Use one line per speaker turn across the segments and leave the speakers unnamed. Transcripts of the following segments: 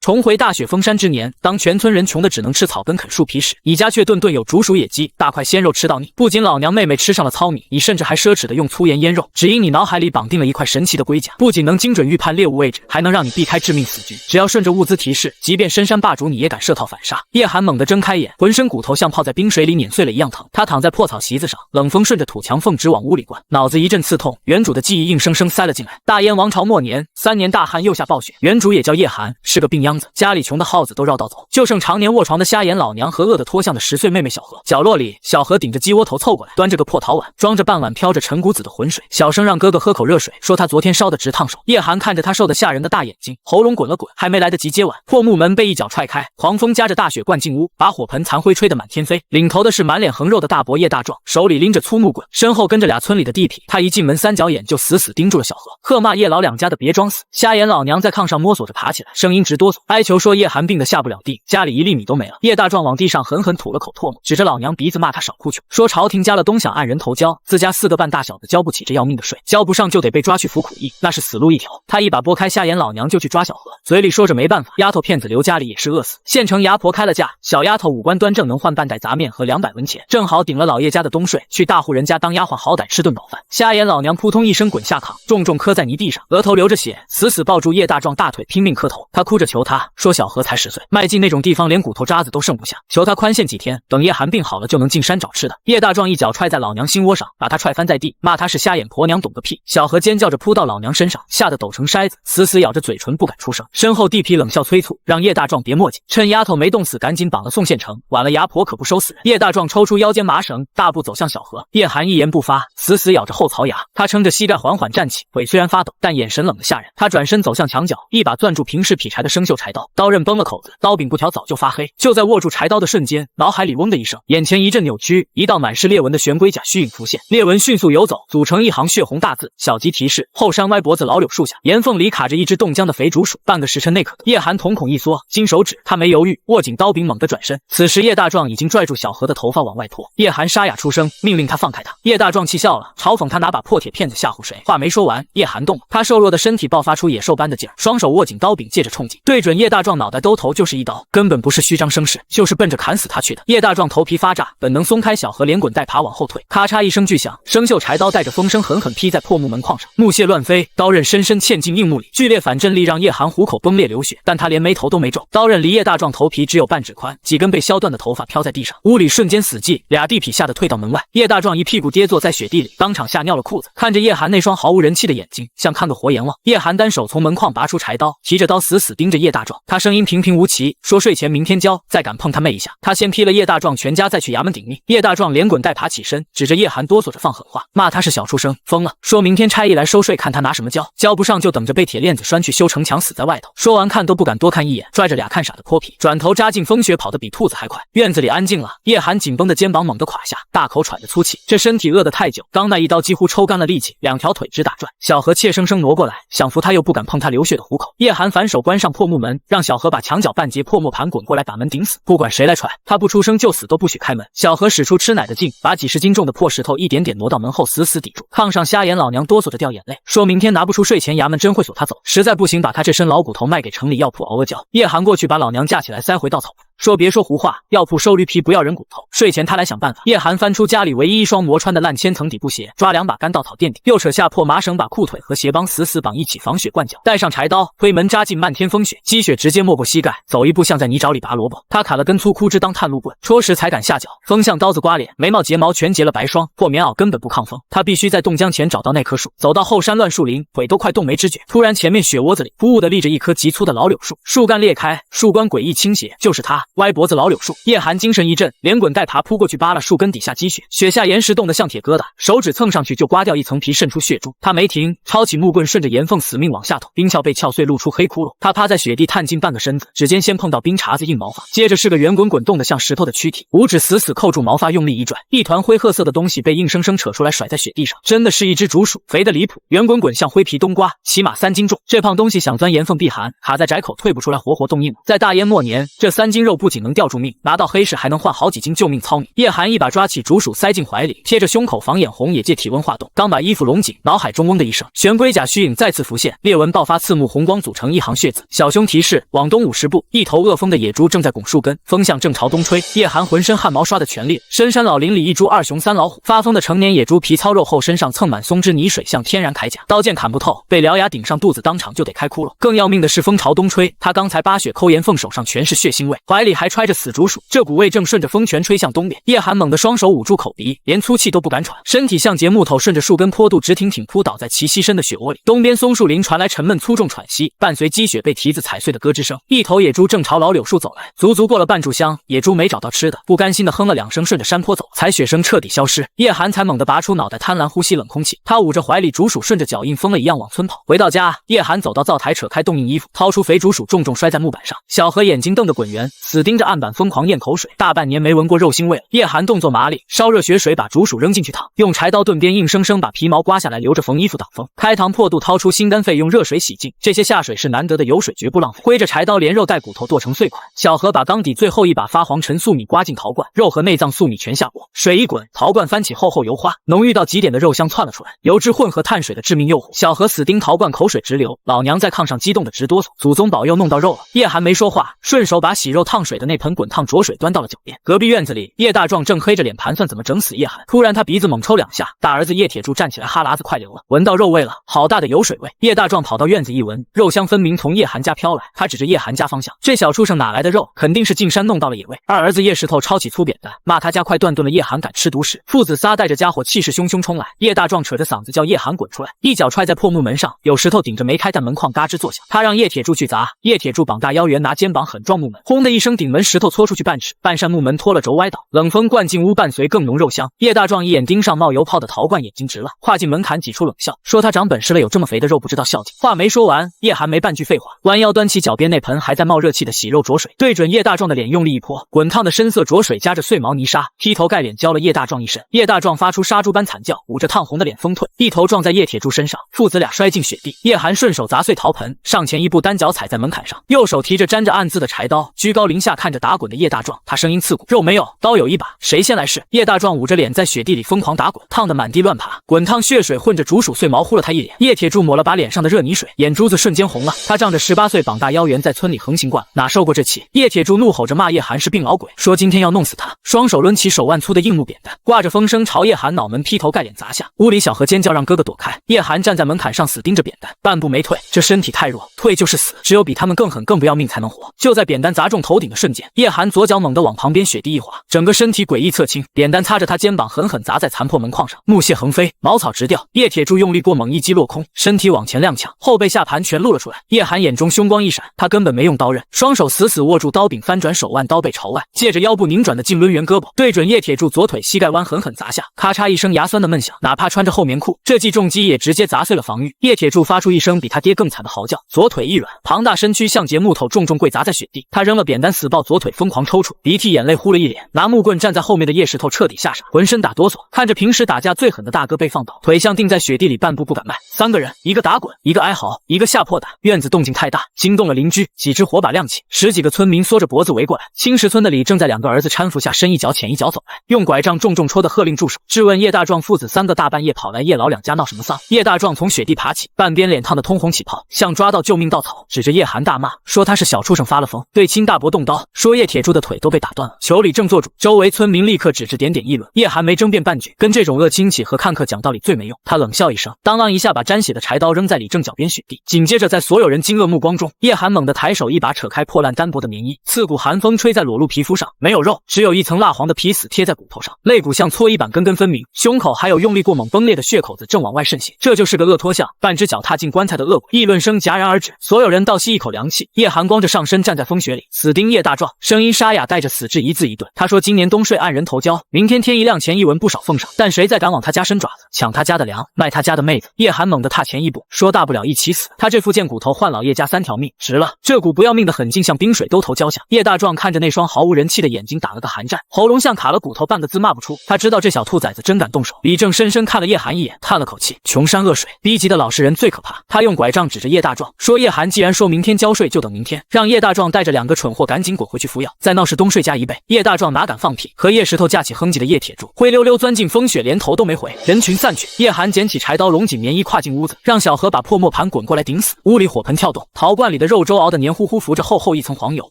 重回大雪封山之年，当全村人穷的只能吃草根啃树皮时，乙家却顿顿有竹鼠野鸡、大块鲜肉吃到腻。不仅老娘妹妹吃上了糙米，你甚至还奢侈的用粗盐腌肉，只因你脑海里绑定了一块神奇的龟甲，不仅能精准预判猎物位置，还能让你避开致命死局。只要顺着物资提示，即便深山霸主你也敢设套反杀。叶寒猛地睁开眼，浑身骨头像泡在冰水里碾碎了一样疼。他躺在破草席子上，冷风顺着土墙缝直往屋里灌，脑子一阵刺痛，原主的记忆硬生生塞了进来。大燕王朝末年，3年大旱，又下暴雪，原主也叫叶寒，是个病秧子，家里穷的耗子都绕道走，就剩常年卧床的瞎眼老娘和饿得脱相的10岁妹妹小何。角落里，小何顶着鸡窝头凑过来，端着个破陶碗，装着半碗飘着陈谷子的浑水，小声让哥哥喝口热水，说他昨天烧得直烫手。叶寒看着他瘦得吓人的大眼睛，喉咙滚了滚，还没来得及接碗，破木门被一脚踹开，狂风夹着大雪灌进屋，把火盆残灰吹得满天飞。领头的是满脸横肉的大伯叶大壮，手里拎着粗木棍，身后跟着俩村里的地痞。他一进门3角眼就死死盯住了小何，喝骂叶老两家的别装死。瞎眼老娘在炕上摸索着爬起来，声音直哆嗦，哀求说叶寒病得下不了地，家里1粒米都没了。叶大壮往地上狠狠吐了口唾沫，指着老娘鼻子骂他少哭穷，说朝廷加了东想按人头交，自家4个半大小子交不起这要命的税，交不上就得被抓去服苦役，那是死路一条。他一把拨开瞎眼老娘就去抓小何，嘴里说着没办法，丫头骗子刘家里也是饿死，县城牙婆开了价，小丫头五官端正，能换半袋杂面和200文钱，正好顶了老叶家的冬税，去大户人家当丫鬟，好歹吃顿饱饭。瞎眼老娘扑通一声滚下炕，重重磕在泥地上，额头流着血，死死抱住叶大壮大腿，拼命磕头。他哭着求他说小何才10岁，迈进那种地方连骨头渣子都剩不下，求他宽限几天，等叶寒病好了就能进山找吃的。叶大壮一脚踹在老娘心窝上，把他踹翻在地，骂他是瞎眼婆娘懂个屁。小何尖叫着扑到老娘身上，吓得抖成筛子，死死咬着嘴唇不敢出声。身后地痞冷笑催促，让叶大壮别磨叽，趁丫头没冻死赶紧绑了送县城，晚了牙婆可不收死人。叶大壮抽出腰间麻绳，大步走向小何。叶寒一言不发，死死咬着后槽牙。他撑着膝盖缓缓站起，腿虽然发抖，但眼神冷得吓人。他转身走向墙角，一把攥住平时劈柴的生锈柴刀，刀刃崩了口子，刀柄布条早就发黑。就在握住柴刀的瞬间，脑海里嗡的一声，眼前一阵扭曲，一道满是裂纹的玄龟甲虚影浮现，裂纹迅速游走，组成一行血红大字，小吉提示：后山歪脖子老柳树下，岩缝里卡着一只冻僵的肥竹鼠，半个时辰内可得。叶寒瞳孔一缩，金手指，他没犹豫，握紧刀柄，猛地转身。此时叶大壮已经拽住小何的头发往外拖，叶寒沙哑出声，命令他放开他。叶大壮气笑了，嘲讽他拿把破铁片子吓唬谁。话没说完，叶寒动了，他瘦弱的身体爆发出野兽般的劲儿，双手握紧刀柄，借着冲劲，对准叶大壮脑袋兜头就是一刀，根本不是虚张声势，就是奔着砍死他去的。叶大壮头皮发炸，本能松开小何，连滚带爬往后退。咔嚓一声巨响，生锈柴刀带着风声狠狠劈在破木门框上，木屑乱飞，刀刃深深嵌进硬木里，剧烈反震力让叶寒虎口崩裂流血，但他连眉头都没皱，刀刃离叶大壮头皮只有半指宽，几根被削断的头发飘在地上。屋里瞬间死寂，俩地痞吓得退到门外。叶大壮一屁股跌坐在雪地里，当场吓尿了裤子，看着叶寒那双毫无人气的眼睛，像看个活阎王。叶寒单手从门框拔出柴刀，提着刀死死盯着叶大壮，他声音平平无奇，说睡前明天交，再敢碰他妹一下，他先劈了叶大壮全家，再去衙门顶命。叶大壮连滚带爬起身，指着叶寒哆嗦着放狠话，骂他是小畜生，疯了，说明天差役来收税，看他拿什么交，交不上就等着被铁链子拴去修城墙，死在外头。说完看都不敢多看一眼，拽着俩看傻的泼皮，转头扎进风雪，跑得比兔子还快。院子里安静了，叶寒紧绷的肩膀猛地垮下，大口喘着粗气，这身体饿得太久，刚那一刀几乎抽干了力气，两条腿直打转。小何怯生生挪过来，想扶他又不敢碰他流血的虎口。叶寒反手关上破木门，让小何把墙角半截破木盘滚过来，把门顶死，不管谁来踹，他不出声就死都不许开门。小何使出吃奶的劲，把几十斤重的破石头一点点挪到门后，死死抵住。炕上瞎眼老娘哆嗦着掉眼泪，说明天拿不出税钱，衙门真会锁他走，实在不行把他这身老骨头卖给城里药铺熬个脚。叶寒过去把老娘架起来塞回稻草，说别说胡话，药铺收驴皮不要人骨头，税钱他来想办法。叶寒翻出家里唯一一双磨穿的烂千层底布鞋，抓2把干稻草垫底，又扯下破麻绳把裤腿和鞋帮死死绑一起，防雪灌脚，带上柴刀，推门扎进漫天风雪，积雪直接没过膝盖，走一步像在泥沼里拔萝卜。他砍了根粗枯枝当探路棍，戳时才敢下脚，风像刀子刮脸，眉毛睫毛全结了白霜，破棉袄根本不抗风。他必须在冻江前找到那棵树，走到后山乱树林，腿都快冻没知觉。突然前面雪窝子里突兀的立着一棵极粗的老柳树，树干裂开，树冠诡异倾斜，就是他，歪脖子老柳树。叶寒精神一振，连滚带爬扑过去扒了树根底下积雪，雪下岩石冻得像铁疙瘩，手指蹭上去就刮掉一层皮，渗出血珠。他没停，抄起木棍顺着岩缝死命往下捅，冰鞘被撬碎，露出黑窟窿。他趴在雪地探进半个身子，指尖先碰到冰碴子硬毛发，接着是个圆滚滚冻得像石头的躯体，五指死死扣住毛发，用力一拽，一团灰褐色的东西被硬生生扯出来甩在雪地上，真的是一只竹鼠，肥得离谱，圆滚滚像灰皮冬瓜，起码3斤重。这胖东西想钻岩缝避寒，卡在窄口退不出来，活活冻硬了。在大燕末年，这3斤肉不仅能吊住命，拿到黑市还能换好几斤救命糙米。叶寒一把抓起竹鼠塞进怀里，贴着胸口防眼红也借体温化冻，刚把衣服拢紧，脑海中嗡的一声，玄龟甲虚影再次浮现，裂纹爆发，刺目红光组成一行血字。小兄提示：往东50步，一头恶风的野猪正在拱树根，风向正朝东吹。叶寒浑身汗毛刷得全裂，深山老林里一株2熊3老虎，发疯的成年野猪皮糙肉厚，身上蹭满松脂泥水，像天然铠甲，刀剑砍不透，被獠牙顶上肚子当场就得开窟窿。更要命的是风朝东吹，他刚才拔血抠岩缝，手上全是血腥味，怀里还揣着死竹鼠，这股味正顺着风泉吹向东边。叶寒猛地双手捂住口鼻，连粗气都不敢喘，身体像节木头顺着树根坡度直挺挺扑倒在其栖身的血窝里。东边松树林传来沉闷粗重喘息，伴随积雪被蹄子踩碎的咯吱声。一头野猪正朝老柳树走来，足足过了半炷香，野猪没找到吃的，不甘心的哼了2声，顺着山坡走，才雪声彻底消失。叶寒才猛地拔出脑袋，贪婪呼吸冷空气。他捂着怀里竹鼠，顺着脚印疯了一样往村跑。回到家，叶寒走到灶台，扯开冻硬衣服，掏出肥竹鼠，重重摔在木板上。小何眼睛瞪得滚圆，死盯着案板疯狂咽口水，大半年没闻过肉腥味了。叶寒动作麻利，烧热血水把竹鼠扔进去烫，用柴刀钝边硬生生把皮毛刮下来，留着缝衣服挡风。开膛破肚掏出心肝肺，用热水洗净，这些下水是难得的油水，绝不浪费。挥着柴刀连肉带骨头剁成碎块。小何把缸底最后一把发黄陈粟米刮进陶罐，肉和内脏粟米全下锅，水一滚，陶罐翻起厚厚油花，浓郁到极点的肉香窜了出来，油脂混合碳水的致命诱惑。小何死盯陶罐，口水直流，老娘在炕上激动的直哆嗦，祖宗保佑弄到肉了。叶寒没说话，顺手把洗肉烫水的那盆滚烫浊水端到了脚边。隔壁院子里，叶大壮正黑着脸盘算怎么整死叶寒，突然他鼻子猛抽2下，大儿子叶铁柱站起来，哈喇子快流了，闻到肉味了，好大的油水味。叶大壮跑到院子一闻，肉香分明从叶寒家飘来，他指着叶寒家方向，这小畜生哪来的肉，肯定是进山弄到了野味。二儿子叶石头抄起粗扁担，骂他家快断顿了，叶寒敢吃独食。父子仨带着家伙气势汹汹冲来，叶大壮扯着嗓子叫叶寒滚出来，一脚踹在破木门上，有石头顶着没开弹门框嘎吱作响。他让叶铁柱去砸，叶铁柱绑大腰圆，拿肩膀狠撞木门，轰的一声，顶门石头搓出去半尺，半扇木门脱了轴歪倒，冷风灌进屋，伴随更浓肉香。叶大壮一眼盯上冒油泡的陶罐，眼睛直了，跨进门槛挤出冷笑，说他长本事了，有这么肥的肉不知道孝敬。话没说完，叶寒没半句废话，弯腰端起脚边那盆还在冒热气的洗肉浊水，对准叶大壮的脸用力一泼，滚烫的深色浊水夹着碎毛泥沙，劈头盖脸浇了叶大壮一身。叶大壮发出杀猪般惨叫，捂着烫红的脸疯退，一头撞在叶铁柱身上，父子俩摔进雪地。叶寒顺手砸碎陶盆，上前一步单脚踩在门槛上，右手提着沾着暗渍的柴刀，居高临下看着打滚的叶大壮，他声音刺骨，肉没有，刀有一把，谁先来试？叶大壮捂着脸在雪地里疯狂打滚，烫得满地乱爬，滚烫血水混着竹鼠碎毛糊了他一脸。叶铁柱抹了把脸上的热泥水，眼珠子瞬间红了，他仗着18岁膀大腰圆在村里横行惯了，哪受过这气？叶铁柱怒吼着骂叶寒是病老鬼，说今天要弄死他，双手抡起手腕粗的硬木扁担，挂着风声朝叶寒脑门劈头盖脸砸下。屋里小何尖叫让哥哥躲开，叶寒站在门槛上死盯着扁担，半步没退，这身体太弱，退就是死，只有比他们更狠更不要命才能活。就在扁担砸中头顶的瞬间，叶寒左脚猛地往旁边雪地一滑，整个身体诡异侧倾，扁担擦着他肩膀狠狠砸在残破门框上，木屑横飞，茅草直掉。叶铁柱用力过猛，一击落空，身体往前踉跄，后背下盘全露了出来。叶寒眼中凶光一闪，他根本没用刀刃，双手死死握住刀柄，翻转手腕，刀背朝外，借着腰部拧转的劲抡圆胳膊，对准叶铁柱左腿膝盖弯狠狠砸下，咔嚓一声牙酸的闷响，哪怕穿着厚棉裤，这记重击也直接砸碎了防御。叶铁柱发出一声比他爹更惨的嚎叫，左腿一软，庞大身躯像节木头重重跪砸在雪地。他扔了扁担死抱，左腿疯狂抽搐，鼻涕眼泪呼了一脸，拿木棍站在后面的叶石头彻底吓傻，浑身打哆嗦，看着平时打架最狠的大哥被放倒，腿像钉在雪地里，半步不敢迈。3个人，一个打滚，一个哀嚎，一个吓破胆。院子动静太大，惊动了邻居，几只火把亮起，10几个村民缩着脖子围过来。青石村的李正在2个儿子搀扶下深一脚浅一脚走来，用拐杖重重戳的喝令住手，质问叶大壮父子3个大半夜跑来叶老2家闹什么丧。叶大壮从雪地爬起，半边脸烫得通红起泡，像抓到救命稻草，指着叶寒大骂，说他是小畜生发了疯，对亲大伯动刀，说叶铁柱的腿都被打断了，求李正做主。周围村民立刻指指点点议论，叶寒没争辩半句，跟这种恶亲戚和看客讲道理最没用。他冷笑一声，当啷一下把沾血的柴刀扔在李正脚边雪地，紧接着在所有人惊愕目光中，叶寒猛地抬手一把扯开破烂单薄的棉衣，刺骨寒风吹在裸露皮肤上，没有肉，只有一层蜡黄的皮死贴在骨头上，肋骨像搓衣板根根分明，胸口还有用力过猛崩裂的血口子正往外渗血，这就是个恶脱相，半只脚踏进棺材的恶鬼。议论声戛然而止，所有人倒吸一口凉气。叶寒光着上身站在风雪里，死盯叶大壮，声音沙哑带着死志，一字一顿。他说今年冬睡按人头交，明天天一亮前一文不少奉上，但谁再敢往他家伸爪子，抢他家的粮，卖他家的妹子。叶寒猛地踏前一步，说大不了一起死，他这副贱骨头换老叶家3条命，值了。这股不要命的狠劲像冰水兜头浇下。叶大壮看着那双毫无人气的眼睛打了个寒战，喉咙像卡了骨头，半个字骂不出。他知道这小兔崽子真敢动手。李正深深看了叶寒一眼，叹了口气，穷山恶水，逼急的老实人最可怕。他用拐杖指着叶大壮，说叶寒既然说明天交税，就等明天，让叶大壮带着2个蠢货赶紧紧滚回去服药，再闹事东睡加一倍。叶大壮哪敢放屁，和叶石头架起哼唧的叶铁柱灰溜溜钻进风雪，连头都没回。人群散去，叶寒捡起柴刀，拢紧棉衣，跨进屋子，让小何把破磨盘滚过来顶死。屋里火盆跳动，陶罐里的肉粥熬得黏糊糊，浮着厚厚一层黄油，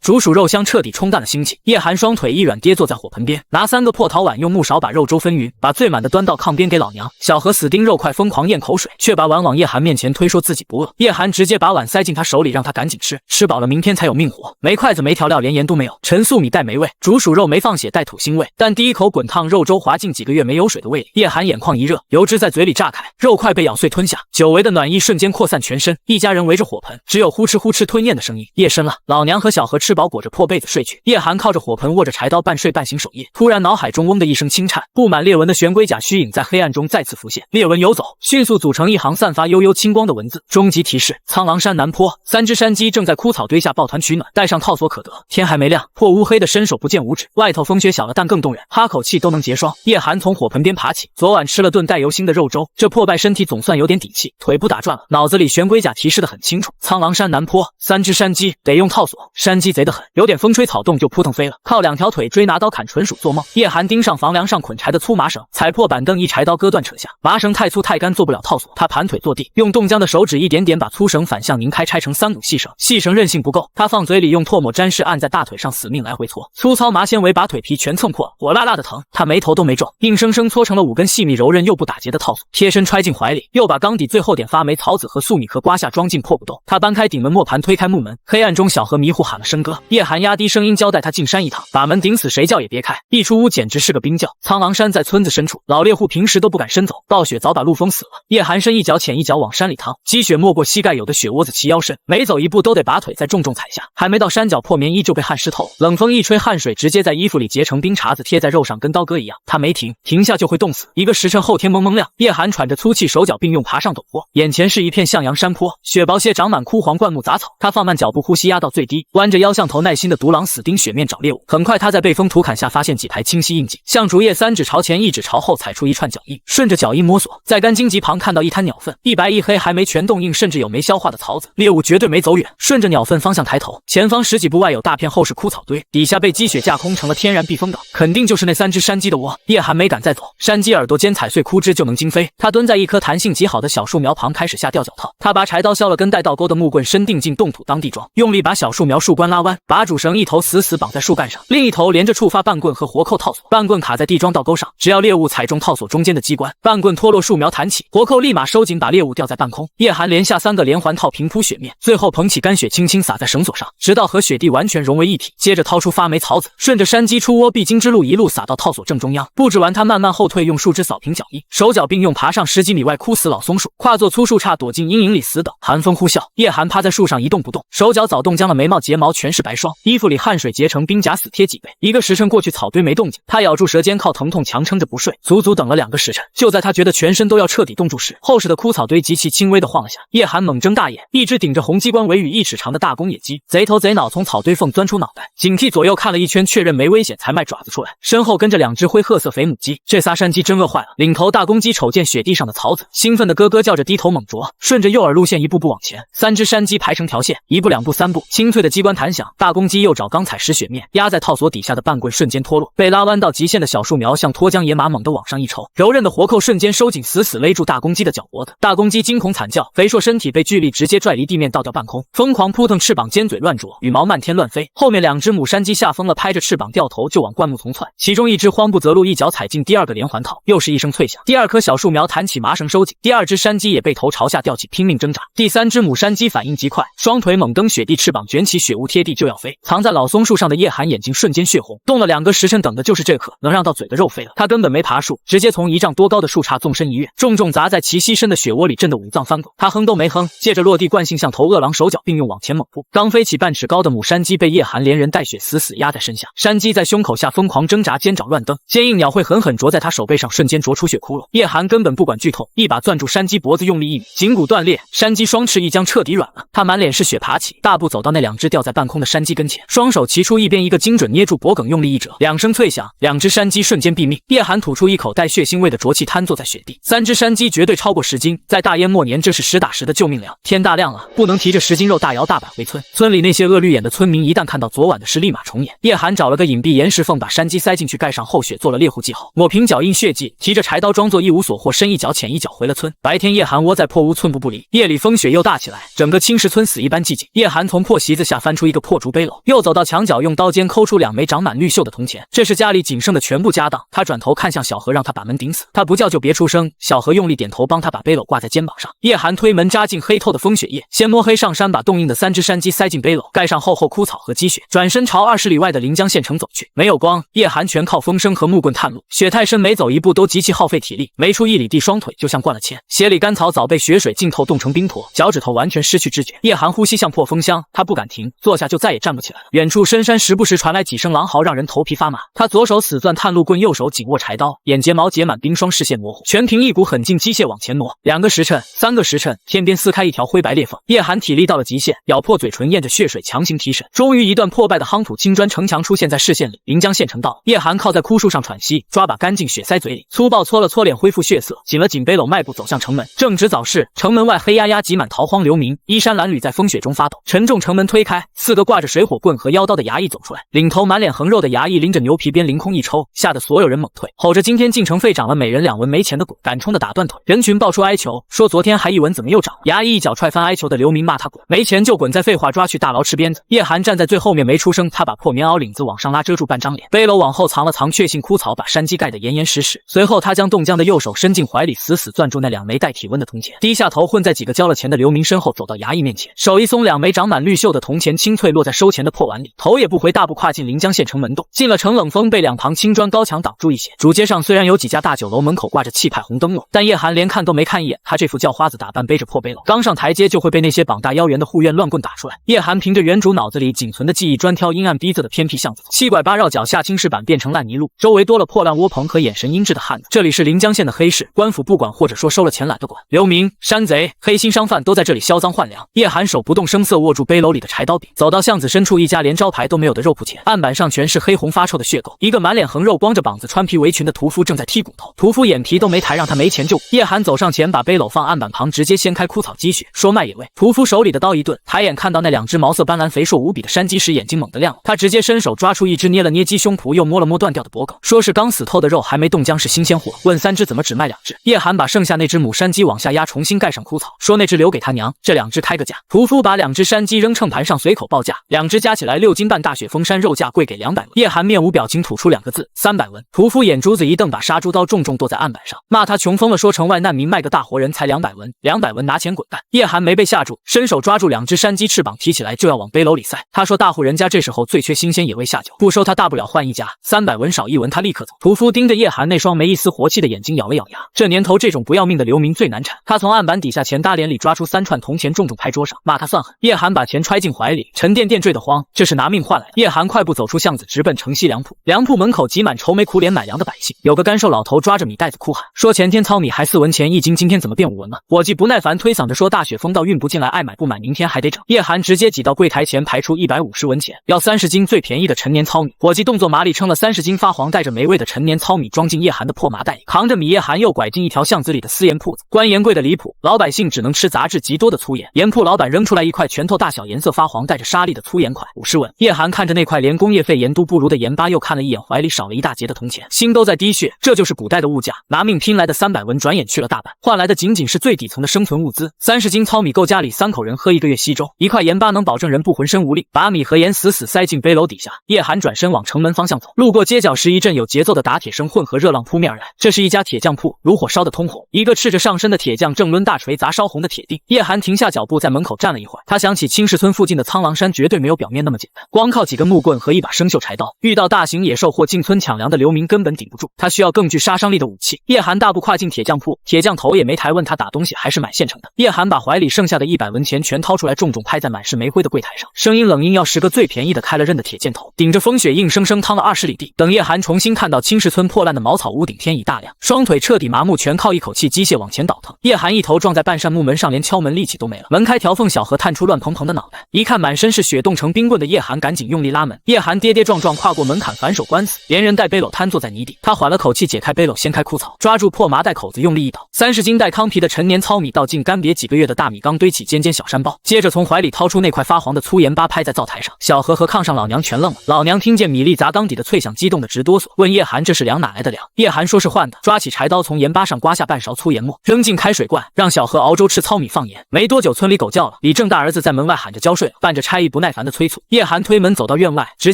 竹鼠肉香彻底冲淡了腥气。叶寒双腿一软，跌坐在火盆边，拿3个破陶碗，用木勺把肉粥分匀，把最满的端到炕边给老娘。小何死盯肉块，疯狂咽口水，却把碗往叶寒面前推，说自己不饿。叶寒直接把碗塞进他手里，让他赶紧吃，吃饱了明天才有命活。没筷子，没调料，连盐都没有。陈素米带霉味，竹鼠肉没放血，带土腥味。但第一口滚烫肉粥滑进几个月没有水的胃里，叶寒眼眶一热，油脂在嘴里炸开，肉块被咬碎吞下，久违的暖意瞬间扩散全身。一家人围着火盆，只有呼哧呼哧吞咽的声音。夜深了，老娘和小何吃饱，裹着破被子睡去。叶寒靠着火盆，握着柴刀，半睡半醒守夜。突然脑海中嗡的一声轻颤，布满裂纹的玄龟甲虚影在黑暗中再次浮现，裂纹游走，迅速组成一行散发悠悠青光的文字。终极提示：苍狼山南坡，3只山鸡正在枯草堆下抱团取暖，带上套索可得。天还没亮，破乌黑的伸手不见五指，外头风雪小了，但更动人，哈口气都能结霜。叶寒从火盆边爬起，昨晚吃了顿带油腥的肉粥，这破败身体总算有点底气，腿不打转了。脑子里玄龟甲提示的很清楚，苍狼山南坡，3只山鸡，得用套索。山鸡贼得很，有点风吹草动就扑腾飞了，靠2条腿追拿刀砍纯属做梦。叶寒盯上房梁上捆柴的粗麻绳，踩破板凳，一柴刀割断扯下，麻绳太粗太干，做不了套索。他盘腿坐地，用冻僵的手指一点点把粗绳反向拧开，拆成3股细绳。细绳韧性不够，他放嘴里用唾沫沾湿，按在大腿上死命来回搓，粗糙麻纤维把腿皮全蹭破，火辣辣的疼。他眉头都没皱，硬生生搓成了5根细密柔韧又不打结的套索，贴身揣进怀里，又把缸底最后点发霉草籽和粟米壳刮下装进破布兜。他搬开顶门磨盘，推开木门，黑暗中小何迷糊喊了声哥。叶寒压低声音交代他进山一趟，把门顶死谁叫也别开。一出屋简直是个冰窖。苍狼山在村子深处，老猎户平时都不敢深走，暴雪早把路封死了。叶寒深一脚浅一脚往山里趟，积雪没过膝盖，有的雪窝子齐腰深，每走一步都得把腿再重重踩下。还没到山脚，破棉衣就被汗湿透了，冷风一吹，汗水直接在衣服里结成冰碴子，贴在肉上跟刀割一样。他没停下就会冻死。1个时辰后天蒙蒙亮，叶寒喘着粗气，手脚并用爬上陡坡，眼前是一片向阳山坡，雪薄些长满枯黄灌木杂草。他放慢脚步，呼吸压到最低，弯着腰像头耐心的独狼死盯雪面找猎物。很快他在被风土坎下发现几排清晰印记，像竹叶，3指朝前1指朝后踩出一串脚印，顺着脚印摸索，在干荆棘旁看到一滩鸟粪，一白一黑，还没全冻硬，甚至有没消化的草籽。猎物绝对没走远，顺着鸟粪方向抬头，前方10几步外有大片厚实枯草堆，底下被积雪架空成了天然避风港，肯定就是那3只山鸡的窝。叶寒没敢再走，山鸡耳朵尖，踩碎枯枝就能惊飞。他蹲在一棵弹性极好的小树苗旁，开始下吊脚套。他把柴刀削了根带倒钩的木棍，深定进冻土当地桩，用力把小树苗树冠拉弯，把主绳一头死死绑在树干上，另一头连着触发半棍和活扣套索。半棍卡在地桩倒钩上，只要猎物踩中套索中间的机关，半棍脱落，树苗弹起，活扣立马收紧，把猎物吊在半空。叶寒连下3个连环套，平铺雪面，最后捧起干雪轻轻撒在绳索上，直到和雪地完全融为一体。接着掏出发霉草籽，顺着山鸡出窝必经之路一路撒到套索正中央。布置完，他慢慢后退，用树枝扫平脚印，手脚并用爬上10几米外枯死老松树，跨坐粗树杈，躲进阴影里死等。寒风呼啸，叶寒趴在树上一动不动，手脚早冻僵了，眉毛睫毛全是白霜，衣服里汗水结成冰甲，死贴几倍。1个时辰过去，草堆没动静，他咬住舌尖，靠疼痛强撑着不睡，足足等了2个时辰。就在他觉得全身都要彻底冻住时，厚实的枯草堆极其轻微的晃了下。叶寒猛睁大眼，一只顶着红鸡冠尾羽1尺长的大公野鸡，贼头贼脑从草堆缝钻出脑袋，警惕左右看了一圈，确认没危险，才迈爪子出来，身后跟着2只灰褐色肥母鸡。这仨山鸡真饿坏了。领头大公鸡瞅见雪地上的草籽，兴奋的咯咯叫着，低头猛啄，顺着诱饵路线一步步往前。3只山鸡排成条线，1步2步3步，清脆的机关弹响。大公鸡右爪刚踩实雪面，压在套索底下的半棍瞬间脱落，被拉弯到极限的小树苗像脱缰野马猛地往上一抽，柔韧的活扣瞬间收紧，死死勒住大公鸡的脚脖子。大公鸡惊恐惨叫，肥硕身体被巨力直接拽离地面，倒掉半空，疯狂扑腾，翅膀尖嘴乱啄，羽毛漫天乱飞。后面2只母山鸡吓疯了，拍着翅膀掉头就往灌木丛窜，其中1只慌不择路，一脚踩进第2个连环套，又是一声脆响，第2棵小树苗弹起麻绳收紧，第2只山鸡也被头朝下吊起，拼命挣扎。第3只母山鸡反应极快，双腿猛蹬雪地，翅膀卷起雪雾贴地就要飞。藏在老松树上的叶寒眼睛瞬间血红，冻了2个时辰，等的就是这刻能让到嘴的肉飞了。他根本没爬树，直接从1丈多高的树杈纵身一跃，重重砸在其膝深的雪窝里，震得5脏翻滚。他哼都没哼，借着落地惯性像头饿狼，手脚并用往前猛扑。刚飞起半尺高的母山鸡被叶寒连人带雪死死压在身下，山鸡在胸口下疯狂挣扎，尖爪乱蹬，坚硬鸟会狠狠啄在他手背上，瞬间啄出血窟窿。叶寒根本不管剧痛，一把攥住山鸡脖子，用力一拧，颈骨断裂，山鸡双翅一僵，彻底软了。他满脸是血，爬起，大步走到那2只吊在半空的山鸡跟前，双手齐出，一边一个精准捏住脖颈，用力一折，2声脆响，2只山鸡瞬间毙命。叶寒吐出一口带血腥味的浊气，瘫坐在雪地。3只山鸡绝对超过10斤，在大烟末年，这是实打实的救命粮。天大亮了，不能提着10斤肉大摇大摆回村。村里那些恶绿眼的村民一旦看到昨晚的事立马重演。叶寒找了个隐蔽岩石缝，把山鸡塞进去，盖上厚雪，做了猎户记号，抹平脚印血迹，提着柴刀装作一无所获，深一脚浅一脚回了村。白天叶寒窝在破屋寸步不离，夜里风雪又大起来，整个青石村死一般寂静。叶寒从破席子下翻出一个破竹背篓，又走到墙角，用刀尖抠出2枚长满绿锈的铜钱，这是家里仅剩的全部家当。他转头看向小何，让他把门顶死，他不叫就别出声。小何用力点头，帮他把背篓挂在肩膀上。叶寒推门扎进黑透的风雪夜，先摸黑上山，把冻硬的3只山鸡塞进背篓，盖上厚厚枯草和积雪，转身朝20里外的临江县城走去。没有光，叶寒全靠风声和木棍探路，雪太深，每走一步都极其耗费体力，没出1里地，双腿就像灌了铅，鞋里干草早被雪水浸透，冻成冰坨，脚趾头完全失去知觉。叶寒呼吸像破风箱，他不敢停，坐下就再也站不起来了。远处深山时不时传来几声狼嚎，让人头皮发麻。他左手死攥探路棍，右手紧握柴刀，眼睫毛结满冰霜，视线模糊，全凭一股狠劲机械往前挪。2个时辰，3个时辰，天边撕开一条灰白裂缝。叶寒体力到了极限，咬破嘴唇，咽着血水强行提神。终于一段破败的夯土青砖城墙出现在视线里，临江县城到。叶寒靠在枯树上喘息，抓把干净雪塞嘴里，粗暴搓了搓脸，恢复血色，紧了紧背篓，迈步走向城门。正值早市，城门外黑压压挤满逃荒流民，衣衫褴褛在风雪中发抖。沉重城门推开，4个挂着水火棍和腰刀的衙役走出来，领头满脸横肉的衙役拎着牛皮鞭凌空一抽，吓得所有人猛退，吼着今天进城费涨了，每人2文，没钱的滚，敢冲的打断腿。人群爆出哀求，说昨天还1文，怎么又涨？衙役一脚踹翻哀求的流民，骂他滚，没钱就滚，再废话抓去大牢吃鞭子。叶寒站在最后面没出声，他把破棉袄领子往上拉，遮住半张脸，背篓往后藏了藏，确信枯草把山鸡盖得严严实实。随后他将冻僵的右手伸进怀里，死死攥住那2枚带体温的铜钱，低下头混在几个交了钱的流民身后，走到衙役面前，手一松，2枚长满绿锈的铜钱清脆落在收钱的破碗里，头也不回，大步跨进临江县城门洞。进了城，冷风被2旁青砖高墙挡住一些，主街上虽然有几家大酒楼门口挂着气派红灯笼，但叶寒连看都没看一眼。他这副叫花子打扮，背着破背篓，刚上台阶就会被那些膀大腰圆的护院乱棍打出来。叶寒凭着原主脑子里仅存的记忆，专挑阴暗逼仄的偏僻巷子走，7拐8绕，脚下青石板变成烂泥路，周围多了破烂窝棚和眼神阴鸷的汉子。这里是临江县的黑市，官府不管，或者说收了钱懒得管，流民、山贼、黑心商贩都在这里销赃换粮。叶寒手不动声色握住背篓里的柴刀柄，走到巷子深处一家连招牌都没有的肉铺前，案板上全是黑红发臭的血垢，一个满脸横肉、光着膀子、穿皮围裙的屠夫正在剔骨头，屠夫眼皮都没抬，让他没钱就。叶寒走上前，把背篓放案板旁，直接掀开枯草积雪，说卖野味。屠夫手里的刀一顿，抬眼看到那2只毛色斑斓、肥硕无比的山鸡时，眼睛猛地亮了，他直接伸手抓出一只，捏了捏鸡胸脯，又摸了摸断掉的脖梗，说是刚死透的肉，还没冻僵，是新鲜货。问3只怎么只卖2只？叶寒把剩下那只母山鸡往下压，重新盖上枯草，说那只留给他娘，这2只开个价。屠夫把2只山鸡扔秤盘上，随口报价，2只加起来6斤半，大雪封山，肉价贵给200文。叶寒面无表情吐出2个字：300文。屠夫眼珠子一瞪，把杀猪刀重重剁在案板上，骂他穷疯了，说城外难民卖个大活人才200文，200文拿钱滚蛋。叶寒没被吓住，伸手抓住2只山鸡翅膀，提起来就要往背篓里塞。他说大户人家这时候最缺新鲜野味下酒，不收他大不了换一家，300文少1文他立刻走。屠夫盯着叶寒那双没一丝活气的眼睛，咬了咬牙。这年头这种不要命的流民最难缠。他从案板底下钱搭脸里抓出3串铜钱，重重拍桌上，骂他算狠。叶寒把钱揣进怀里，沉甸甸坠得慌，这是拿命换来的。叶寒快步走出巷子，直奔城西粮铺。粮铺门口挤满愁眉苦脸买粮的百姓，有个干瘦老头抓着米袋子哭喊，说前天糙米还4文钱1斤，今天怎么变5文了？伙计不耐烦推搡着说大雪封到运不进来，爱买不买，明天还得整。叶寒直接挤到柜台前，排出150文钱，要30斤最便宜的陈年糙米。伙计动作麻利，称了30斤发黄带着霉味的陈年糙米装进叶寒的破麻袋里，扛着米，叶寒又拐进一条巷子里的私盐铺子。关盐贵的离谱，老百姓只能吃杂质极多的粗盐。盐铺老板扔出来一块拳头大小、颜色发黄、带着沙粒的粗盐块，50文。叶寒看着那块连工业费盐都不如的盐巴，又看了一眼怀里少了一大截的铜钱，心都在滴血。这就是古代的物价，拿命拼来的300文，转眼去了大半，换来的仅仅是最底层的生存物资。30斤糙米够家里3口人喝1个月稀粥，1块盐巴能保证人不浑身无力。把米和盐死死塞进背篓底下，叶寒转身往城门方向走。路过街角时，一阵有节奏的打铁声混合热浪扑面而来。这是一家铁匠铺，炉火烧得通红，一个赤着上身的铁匠正抡大锤砸烧红的铁锭。叶寒停下脚步，在门口站了一会儿，他想起青石村附近的苍狼山绝对没有表面那么简单，光靠几根木棍和一把生锈柴刀，遇到大型野兽或进村抢粮的流民根本顶不住，他需要更具杀伤力的武器。叶寒大步跨进铁匠铺，铁匠头也没抬，问他打东西还是买现成的。叶寒把怀里剩下的100文钱全掏出来，重重拍在满是煤灰的柜台上，声音冷硬，要10个最便宜的开了刃的铁箭头，顶着风雪硬生生趟了20里地。等叶寒重新看到青石村破烂的茅草屋顶，天已大亮，双腿彻底麻木，全靠一口气机械往前倒腾。叶寒一头撞在半扇木门上，连敲门力气都没了。门开条缝，小何探出乱蓬蓬的脑袋，一看满身是雪冻成冰棍的叶寒，赶紧用力拉门。叶寒跌跌撞撞跨过门槛，反手关死，连人带背篓瘫坐在泥地。他缓了口气，解开背篓，掀开枯草，抓住破麻袋口子，用力一倒，30斤带糠皮的陈年糙米倒进干瘪几个月的大米缸，堆起尖尖小山包，接着从怀里掏出那块发黄的粗盐巴，拍在灶台台上，小何和炕上老娘全愣了。老娘听见米粒砸缸底的脆响，激动的直哆嗦，问叶寒这是粮哪来的粮？叶寒说是换的，抓起柴刀从盐巴上刮下半勺粗盐末，扔进开水罐，让小何熬粥吃糙米放盐。没多久，村里狗叫了，李正大儿子在门外喊着交税了，伴着差役不耐烦的催促。叶寒推门走到院外，直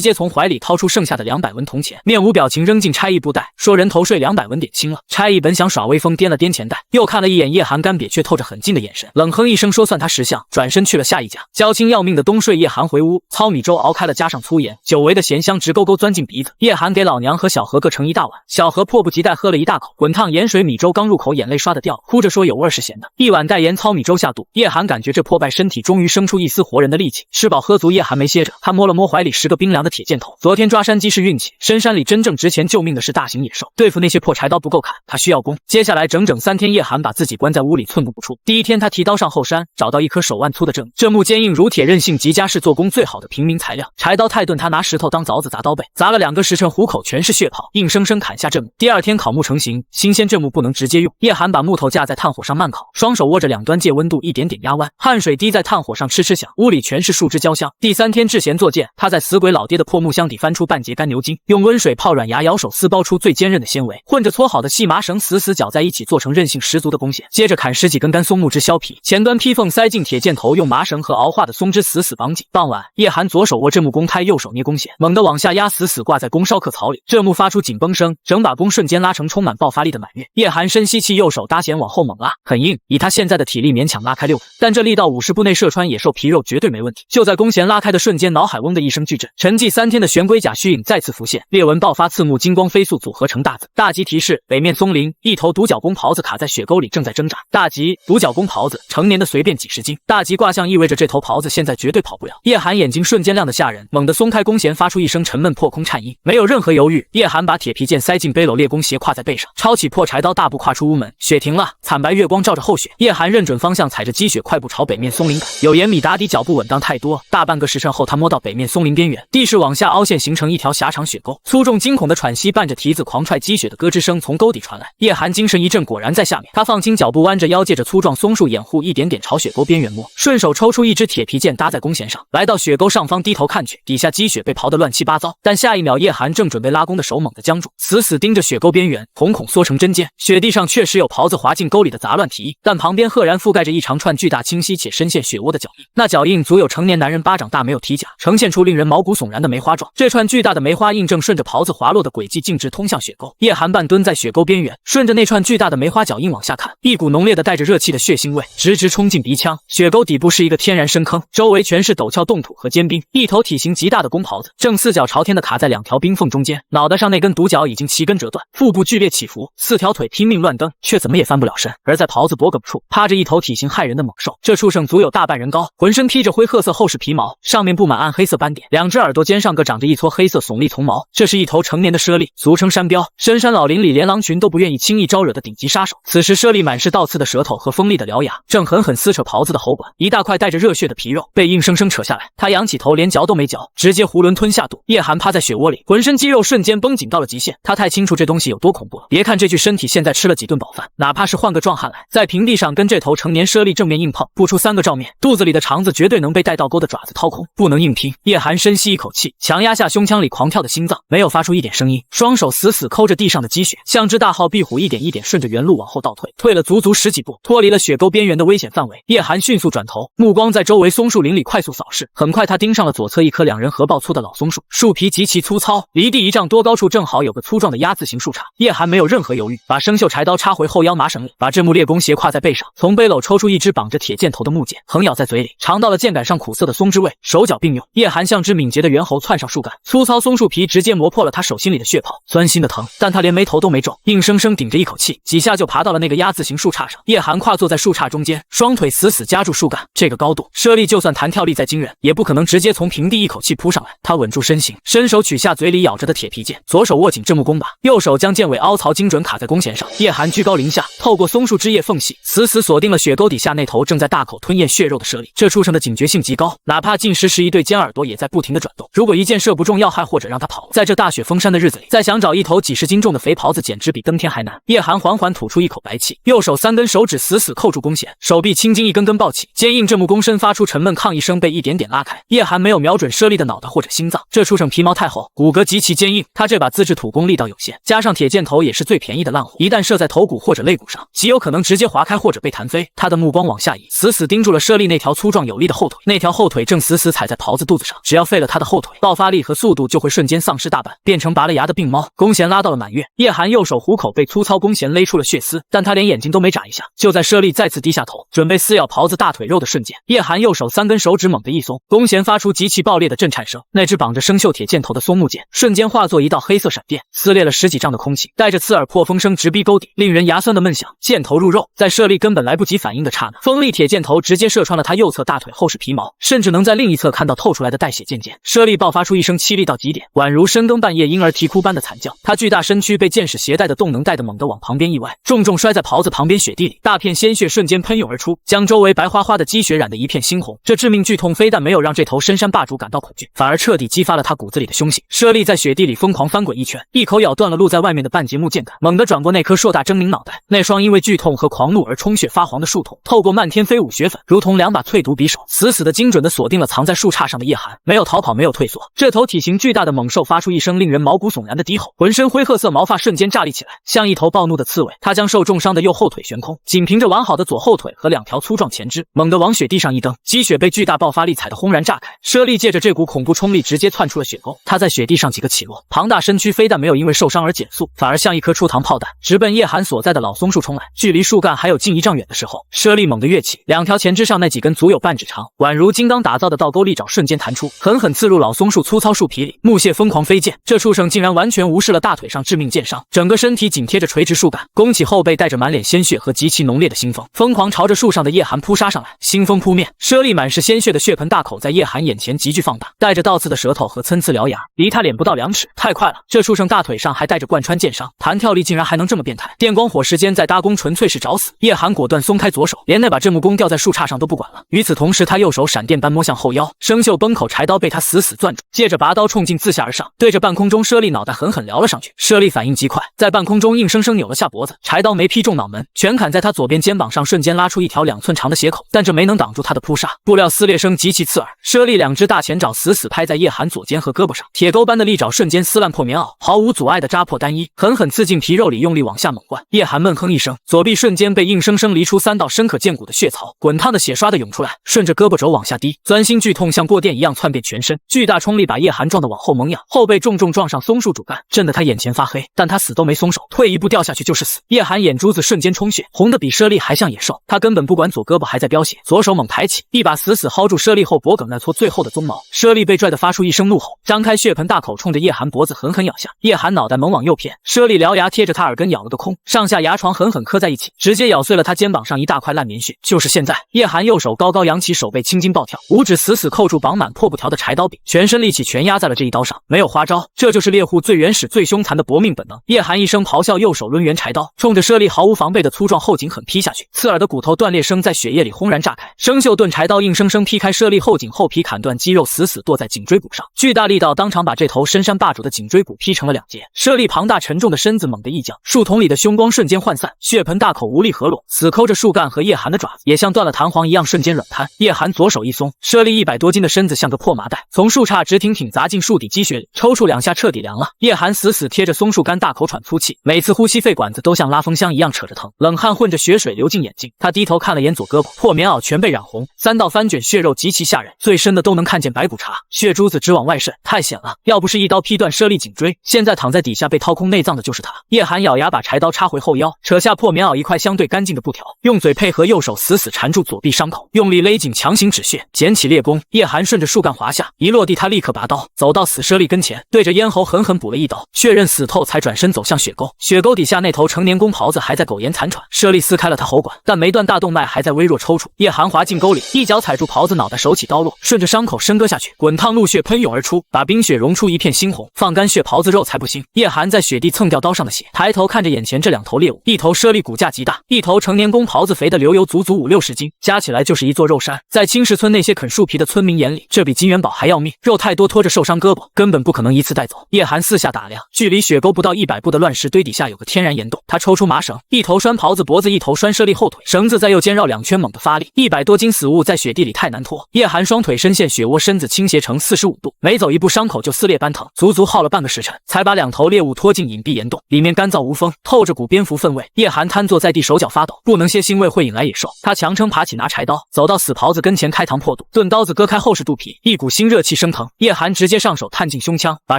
接从怀里掏出剩下的200文铜钱，面无表情扔进差役布袋，说人头税200文点清了。差役本想耍威风，掂了掂钱袋，又看了一眼叶寒干瘪却透着狠劲的眼神，冷哼一声说算他识相，转身去了下一家。交清要命的东税，叶寒回屋，糙米粥熬开了，加上粗盐，久违的咸香直勾勾钻进鼻子。叶寒给老娘和小何各盛一大碗，小何迫不及待喝了一大口，滚烫盐水米粥刚入口，眼泪刷的掉了，哭着说有味是咸的。一碗带盐糙米粥下肚，叶寒感觉这破败身体终于生出一丝活人的力气。吃饱喝足，叶寒没歇着，他摸了摸怀里10个冰凉的铁箭头。昨天抓山鸡是运气，深山里真正值钱救命的是大型野兽，对付那些破柴刀不够砍，他需要弓。接下来整整3天，叶寒把自己关在屋里，寸步不出。第一天，他提刀上后山，找到一颗手腕粗的正木，这木坚硬如铁，韧性极佳，是做工最好的平民材料。柴刀太钝，他拿石头当凿子砸刀背，砸了2个时辰，虎口全是血泡，硬生生砍下正木。第二天烤木成型，新鲜正木不能直接用，叶寒把木头架在炭火上慢烤，双手握着2端，借温度一点点压弯，汗水滴在炭火上哧哧响，屋里全是树枝焦香。第3天制弦做剑，他在死鬼老爹的破木箱底翻出半截干牛筋，用温水泡软牙，咬手撕包出最坚韧的纤维，混着搓好的细麻绳死死绞在一起，做成韧性十足的弓弦。接着砍10几根干松木枝削皮，前端劈缝塞进铁箭头，用麻绳和熬化的松枝死死绑紧。傍晚，叶寒左手握正木弓胎，右手捏弓弦，猛地往下压，死死挂在弓梢刻槽里。正木发出紧绷声，整把弓瞬间拉成充满爆发力的满月。叶寒深吸气，右手搭弦往后猛拉，很硬，以他现在的体力勉强拉开6分，但这力道50步内射穿野兽皮肉绝对没问题。就在弓弦拉开的瞬间，脑海嗡的一声巨震，沉寂3天的玄龟甲虚影再次浮现，裂纹爆发，刺目金光飞速组合成大字。大吉提示：北面松林，一头独角公狍子卡在雪沟里，正在挣扎。大吉，独角公狍子，成年的随便几10斤。大吉卦象意味着这头狍子现在绝对跑不了。叶寒眼睛瞬间亮得吓人，猛地松开弓弦，发出一声沉闷破空颤音，没有任何犹豫，叶寒把铁皮剑塞进背篓，猎弓斜挎在背上，抄起破柴刀，大步跨出屋门。雪停了，惨白月光照着厚雪，叶寒认准方向，踩着积雪快步朝北面松林赶。有盐米打底，脚步稳当太多，大半个时辰后，他摸到北面松林边缘，地势往下凹陷，形成一条狭长雪沟。粗重惊恐的喘息伴着蹄子狂踹积雪的咯吱声从沟底传来。叶寒精神一振，果然在下面。他放轻脚步，弯着腰，借着粗壮松树掩护，一点点朝雪沟边缘摸，顺手抽出一支铁皮剑搭在弓弦上，来到雪沟上方，低头看去，底下积雪被刨得乱七八糟。但下一秒，叶寒正准备拉弓的手猛地僵住，死死盯着雪沟边缘，瞳孔缩成针尖。雪地上确实有狍子滑进沟里的杂乱蹄印，但旁边赫然覆盖着一长串巨大、清晰且深陷雪窝的脚印。那脚印足有成年男人巴掌大，没有蹄甲，呈现出令人毛骨悚然的梅花状。这串巨大的梅花印正顺着狍子滑落的轨迹径直通向雪沟。叶寒半蹲在雪沟边缘，顺着那串巨大的梅花脚印往下看，一股浓烈的带着热气的血腥味直直冲进鼻腔。雪沟底部是一个天然深坑，周围全是陡峭冻土和坚冰。一头体型极大的公狍子正4脚朝天的卡在2条冰缝中间，脑袋上那根独角已经齐根折断，腹部剧烈起伏，4条腿拼命乱蹬，却怎么也翻不了身。而在狍子脖颈处趴着一头体型骇人的猛兽，这畜生足有大半人高，浑身披着灰褐色厚实皮毛，上面布满暗黑色斑点，2只耳朵尖上各长着一撮黑色耸立丛毛。这是一头成年的猞猁，俗称山彪，深山老林里连狼群都不愿意轻易招惹的顶级杀手。此时猞猁满是倒刺的舌头和锋利的獠牙，正狠狠撕扯狍子的喉管，一大块带着热血的皮肉被硬生生扯下来。他仰起头，连嚼都没嚼，直接囫囵吞下肚。叶寒趴在雪窝里，浑身肌肉瞬间绷紧到了极限，他太清楚这东西有多恐怖了。别看这具身体现在吃了几顿饱饭，哪怕是换个壮汉来，在平地上跟这头成年猞猁正面硬碰，不出3个照面，肚子里的肠子绝对能被带倒钩的爪子掏空，不能硬拼。叶寒深吸一口气，强压下胸腔里狂跳的心脏，没有发出一点声音，双手死死抠着地上的积雪，像只大号壁虎，一点一点顺着原路往后倒退，退了足足10几步，脱离了雪沟边缘的危险范围。叶寒迅速转头，目光在周围松树林里快速扫视，很快他盯上了左侧一棵2人合抱粗的老松树，树皮极其粗糙，离地1丈多高处正好有个粗壮的鸭字形树杈。叶寒没有任何犹豫，把生锈柴刀插回后腰麻绳里，把这木猎弓斜挎在背上，从背篓抽出一支绑着铁箭头的木剑，横咬在嘴里，尝到了剑杆上苦涩的松枝味，手脚并用，叶寒像只敏捷的猿猴窜上树干，粗糙松树皮直接磨破了他手心里的血泡，酸心的疼，但他连眉头都没皱，硬生生顶着一口气，几下就爬到了那个鸭字形树杈上。叶寒跨坐在树杈中间，双腿死死夹住树干，这个高度，猞猁就算弹跳力再惊人，也不可能直接从平地一口气扑上来。他稳住身形，伸手取下嘴里咬着的铁皮剑，左手握紧正木弓把，右手将剑尾凹槽精准卡在弓弦上。叶寒居高临下，透过松树枝叶缝隙，死死锁定了雪沟底下那头正在大口吞咽血肉的猞猁。这畜生的警觉性极高，哪怕进食时一对尖耳朵也在不停的转动。如果一箭射不中要害或者让他跑了，在这大雪封山的日子里，再想找一头几十斤重的肥狍子，简直比登天还难。叶寒缓缓吐出一口白气，右手3根手指死死扣住弓弦，手臂青筋一根根暴起，坚硬正木弓身发出沉闷抗议声被一点点拉开。叶叶寒没有瞄准舍利的脑袋或者心脏，这畜生皮毛太厚，骨骼极其坚硬，他这把自制土弓力道有限，加上铁箭头也是最便宜的烂货，一旦射在头骨或者肋骨上，极有可能直接划开或者被弹飞。他的目光往下移，死死盯住了舍利那条粗壮有力的后腿，那条后腿正死死踩在狍子肚子上，只要废了他的后腿，爆发力和速度就会瞬间丧失大半，变成拔了牙的病猫。弓弦拉到了满月，叶寒右手虎口被粗糙弓弦勒出了血丝，但他连眼睛都没眨一下。就在舍利再次低下头准备撕咬狍子大腿肉的瞬间，叶寒右手3根手指猛地一松，弓弦发出极其爆裂的震颤声，那只绑着生锈铁箭头的松木剑瞬间化作一道黑色闪电，撕裂了10几丈的空气，带着刺耳破风声直逼沟底，令人牙酸的闷响。箭头入肉，在舍利根本来不及反应的刹那，锋利铁箭头直接射穿了他右侧大腿后视皮毛，甚至能在另一侧看到透出来的带血剑尖。舍利爆发出一声凄厉到极点，宛如深更半夜婴儿啼哭般的惨叫。他巨大身躯被箭矢携带的动能带得猛地往旁边一歪，重重摔在狍子旁边雪地里，大片鲜血瞬间喷涌而出，将周围白花花的积雪染得一片猩红。这致命剧痛非但没有让这头深山霸主感到恐惧，反而彻底激发了他骨子里的凶性。舍利在雪地里疯狂翻滚一圈，一口咬断了露在外面的半截木剑杆，猛地转过那颗硕大狰狞脑袋，那双因为剧痛和狂怒而充血发黄的树瞳，透过漫天飞舞雪粉，如同2把淬毒匕首，死死的精准的锁定了藏在树杈上的叶寒。没有逃跑，没有退缩，这头体型巨大的猛兽发出一声令人毛骨悚然的低吼，浑身灰褐色毛发瞬间炸立起来，像一头暴怒的刺猬。他将受重伤的右后腿悬空，仅凭着完好的左后腿和2条粗壮前肢，猛地往雪地上一蹬，积雪被巨大爆发力踩得轰然炸开。舍利借着这股恐怖冲力直接窜出了雪沟，他在雪地上几个起落，庞大身躯非但没有因为受伤而减速，反而像一颗出膛炮弹直奔叶寒所在的老松树冲来。距离树干还有近1丈远的时候，舍利猛地跃起，2条前肢上那几根足有半指长，宛如金刚打造的倒钩利爪瞬间弹出，狠狠刺入老松树粗糙树皮里。木屑疯狂飞溅，这畜生竟然完全无视了大腿上致命剑伤，整个身体紧贴着垂直树干，弓起后背，带着满脸鲜血和极其浓烈的腥风，疯狂朝着树上的叶寒扑杀上来。腥风扑面，舍利满是鲜血的血盆大口在叶寒眼前急剧放大，带着倒刺的舌头和参差獠牙，离他脸不到2尺，太快了！这畜生大腿上还带着贯穿剑伤，弹跳力竟然还能这么变态。电光火石间在搭弓，纯粹是找死。叶寒果断松开左手，连那把镇木弓吊在树杈上都不管了。与此同时，他右手闪电般摸向后腰，生锈崩口柴刀被他死死攥住，借着拔刀冲劲自下而上，对着半空中舍利脑袋狠狠撩了上去。舍利反应极快，在半空中硬生生扭了下脖子，柴刀没劈中脑门，全砍在他左边肩膀上，瞬间拉出一条2寸长的血口，但这没能挡住他的扑杀。布料撕裂声极其刺耳，舍利2只大前爪死死拍在叶寒左肩和胳膊上，铁钩般的利爪瞬间撕烂破棉袄，毫无阻碍地扎破单衣，狠狠刺进皮肉里，用力往下猛灌。叶寒闷哼一声，左臂瞬间被硬生生犁出3道深可见骨的血槽，滚烫的血刷地涌出来，顺着胳膊肘往下滴，钻心剧痛像过电一样窜遍全身，巨大冲力把叶寒撞得往后猛仰，后背重重撞上松树主干，震得他眼前发黑，但他死都没松手，退一步掉下去就是死。叶寒眼珠子瞬间充血，红得比舍利还像野兽，他根本不管左胳膊还在飙血，左手猛抬起，一把死死薅住舍利后脖梗那撮最后的鬃毛。舍利被拽得发出一声怒吼，张开血盆大口冲着叶寒脖子狠狠咬下，叶寒脑袋猛往右偏，舍利獠牙贴着他耳根咬了个空，上下牙床狠狠磕在一起，直接咬碎了他肩膀上一大块烂棉絮。就是现在，叶寒右手高高扬起，手背青筋暴跳，五指死死扣住绑满破布条的柴刀柄，全身力气全压在了这一刀上，没有花招，这就是猎户最原始最凶残的搏命本能。叶寒一声咆哮，右手抡圆柴刀，冲着舍利毫无防备的粗壮后颈狠劈下去，刺耳的骨头断裂声在血液里轰然炸开，生锈钝柴刀硬生生劈开舍利后颈后皮，砍断肌肉，死死剁在颈椎骨上，巨大力道当场把这头深山霸主的颈椎骨劈成了2截。舍利庞大沉重的身子猛地一降，树丛里的凶光瞬间涣散，血盆大口无力合拢，死抠着树干和叶寒的爪子，也像断了弹簧一样瞬间软瘫。叶寒左手一松，舍利100多斤的身子像个破麻袋，从树杈直挺挺砸进树底积雪里，抽搐2下彻底凉了。叶寒死死贴着松树干大口喘粗气，每次呼吸肺管子都像拉风箱一样扯着疼，冷汗混着血水流进眼睛。他低头看了眼左胳膊，破棉袄全被染红，3道翻卷血肉极其吓人，最深的都能看见白骨茬，血珠子直往外渗，太险了！要不是一刀劈断舍利颈椎，现在躺在底下被掏空内脏的就是他。叶寒咬牙把柴刀插回后腰，扯下破棉袄一块相对干净的布条，用嘴配合右手死死缠住左臂伤口，用力勒紧强行止血，捡起猎弓。叶寒顺着树干滑下，一落地他立刻拔刀，走到死舍利跟前，对着咽喉狠狠补了一刀，血刃死透才转身走向雪沟。雪沟底下那头成年公狍子还在苟延残喘，舍利撕开了他喉管，但没断大动脉还在微弱抽搐。叶寒滑进沟里，一脚踩住狍子脑袋，手起刀落，顺着伤口深割下去，滚烫露血喷涌而出，把冰雪融出一片猩红，放干血狍子肉才不腥。叶寒在雪地蹭掉刀上的血，抬头看着眼前这2头猎物，一头舍利骨架极大，一头成年公狍子肥的流油足足50-60斤，加起来就是一座肉山。在青石村那些啃树皮的村民眼里，这比金元宝还要命，肉太多拖着受伤胳膊，根本不可能一次带走。叶寒四下打量，距离雪沟不到100步的乱石堆底下有个天然岩洞，他抽出麻绳，一头拴狍子脖子，一头拴舍利后腿，绳子在右肩绕2圈猛地发力，100多斤死物在雪地里太难拖。叶寒双腿腿深陷血窝，身子倾斜成45度，每走一步伤口就撕裂斑疼，足足耗了半个时辰，才把2头猎物拖进隐蔽岩洞。里面干燥无风，透着股蝙蝠粪味。叶寒瘫坐在地，手脚发抖，不能歇，腥味会引来野兽。他强撑爬起，拿柴刀走到死狍子跟前，开膛破肚，钝刀子割开后视肚皮，一股腥热气升腾。叶寒直接上手探进胸腔，把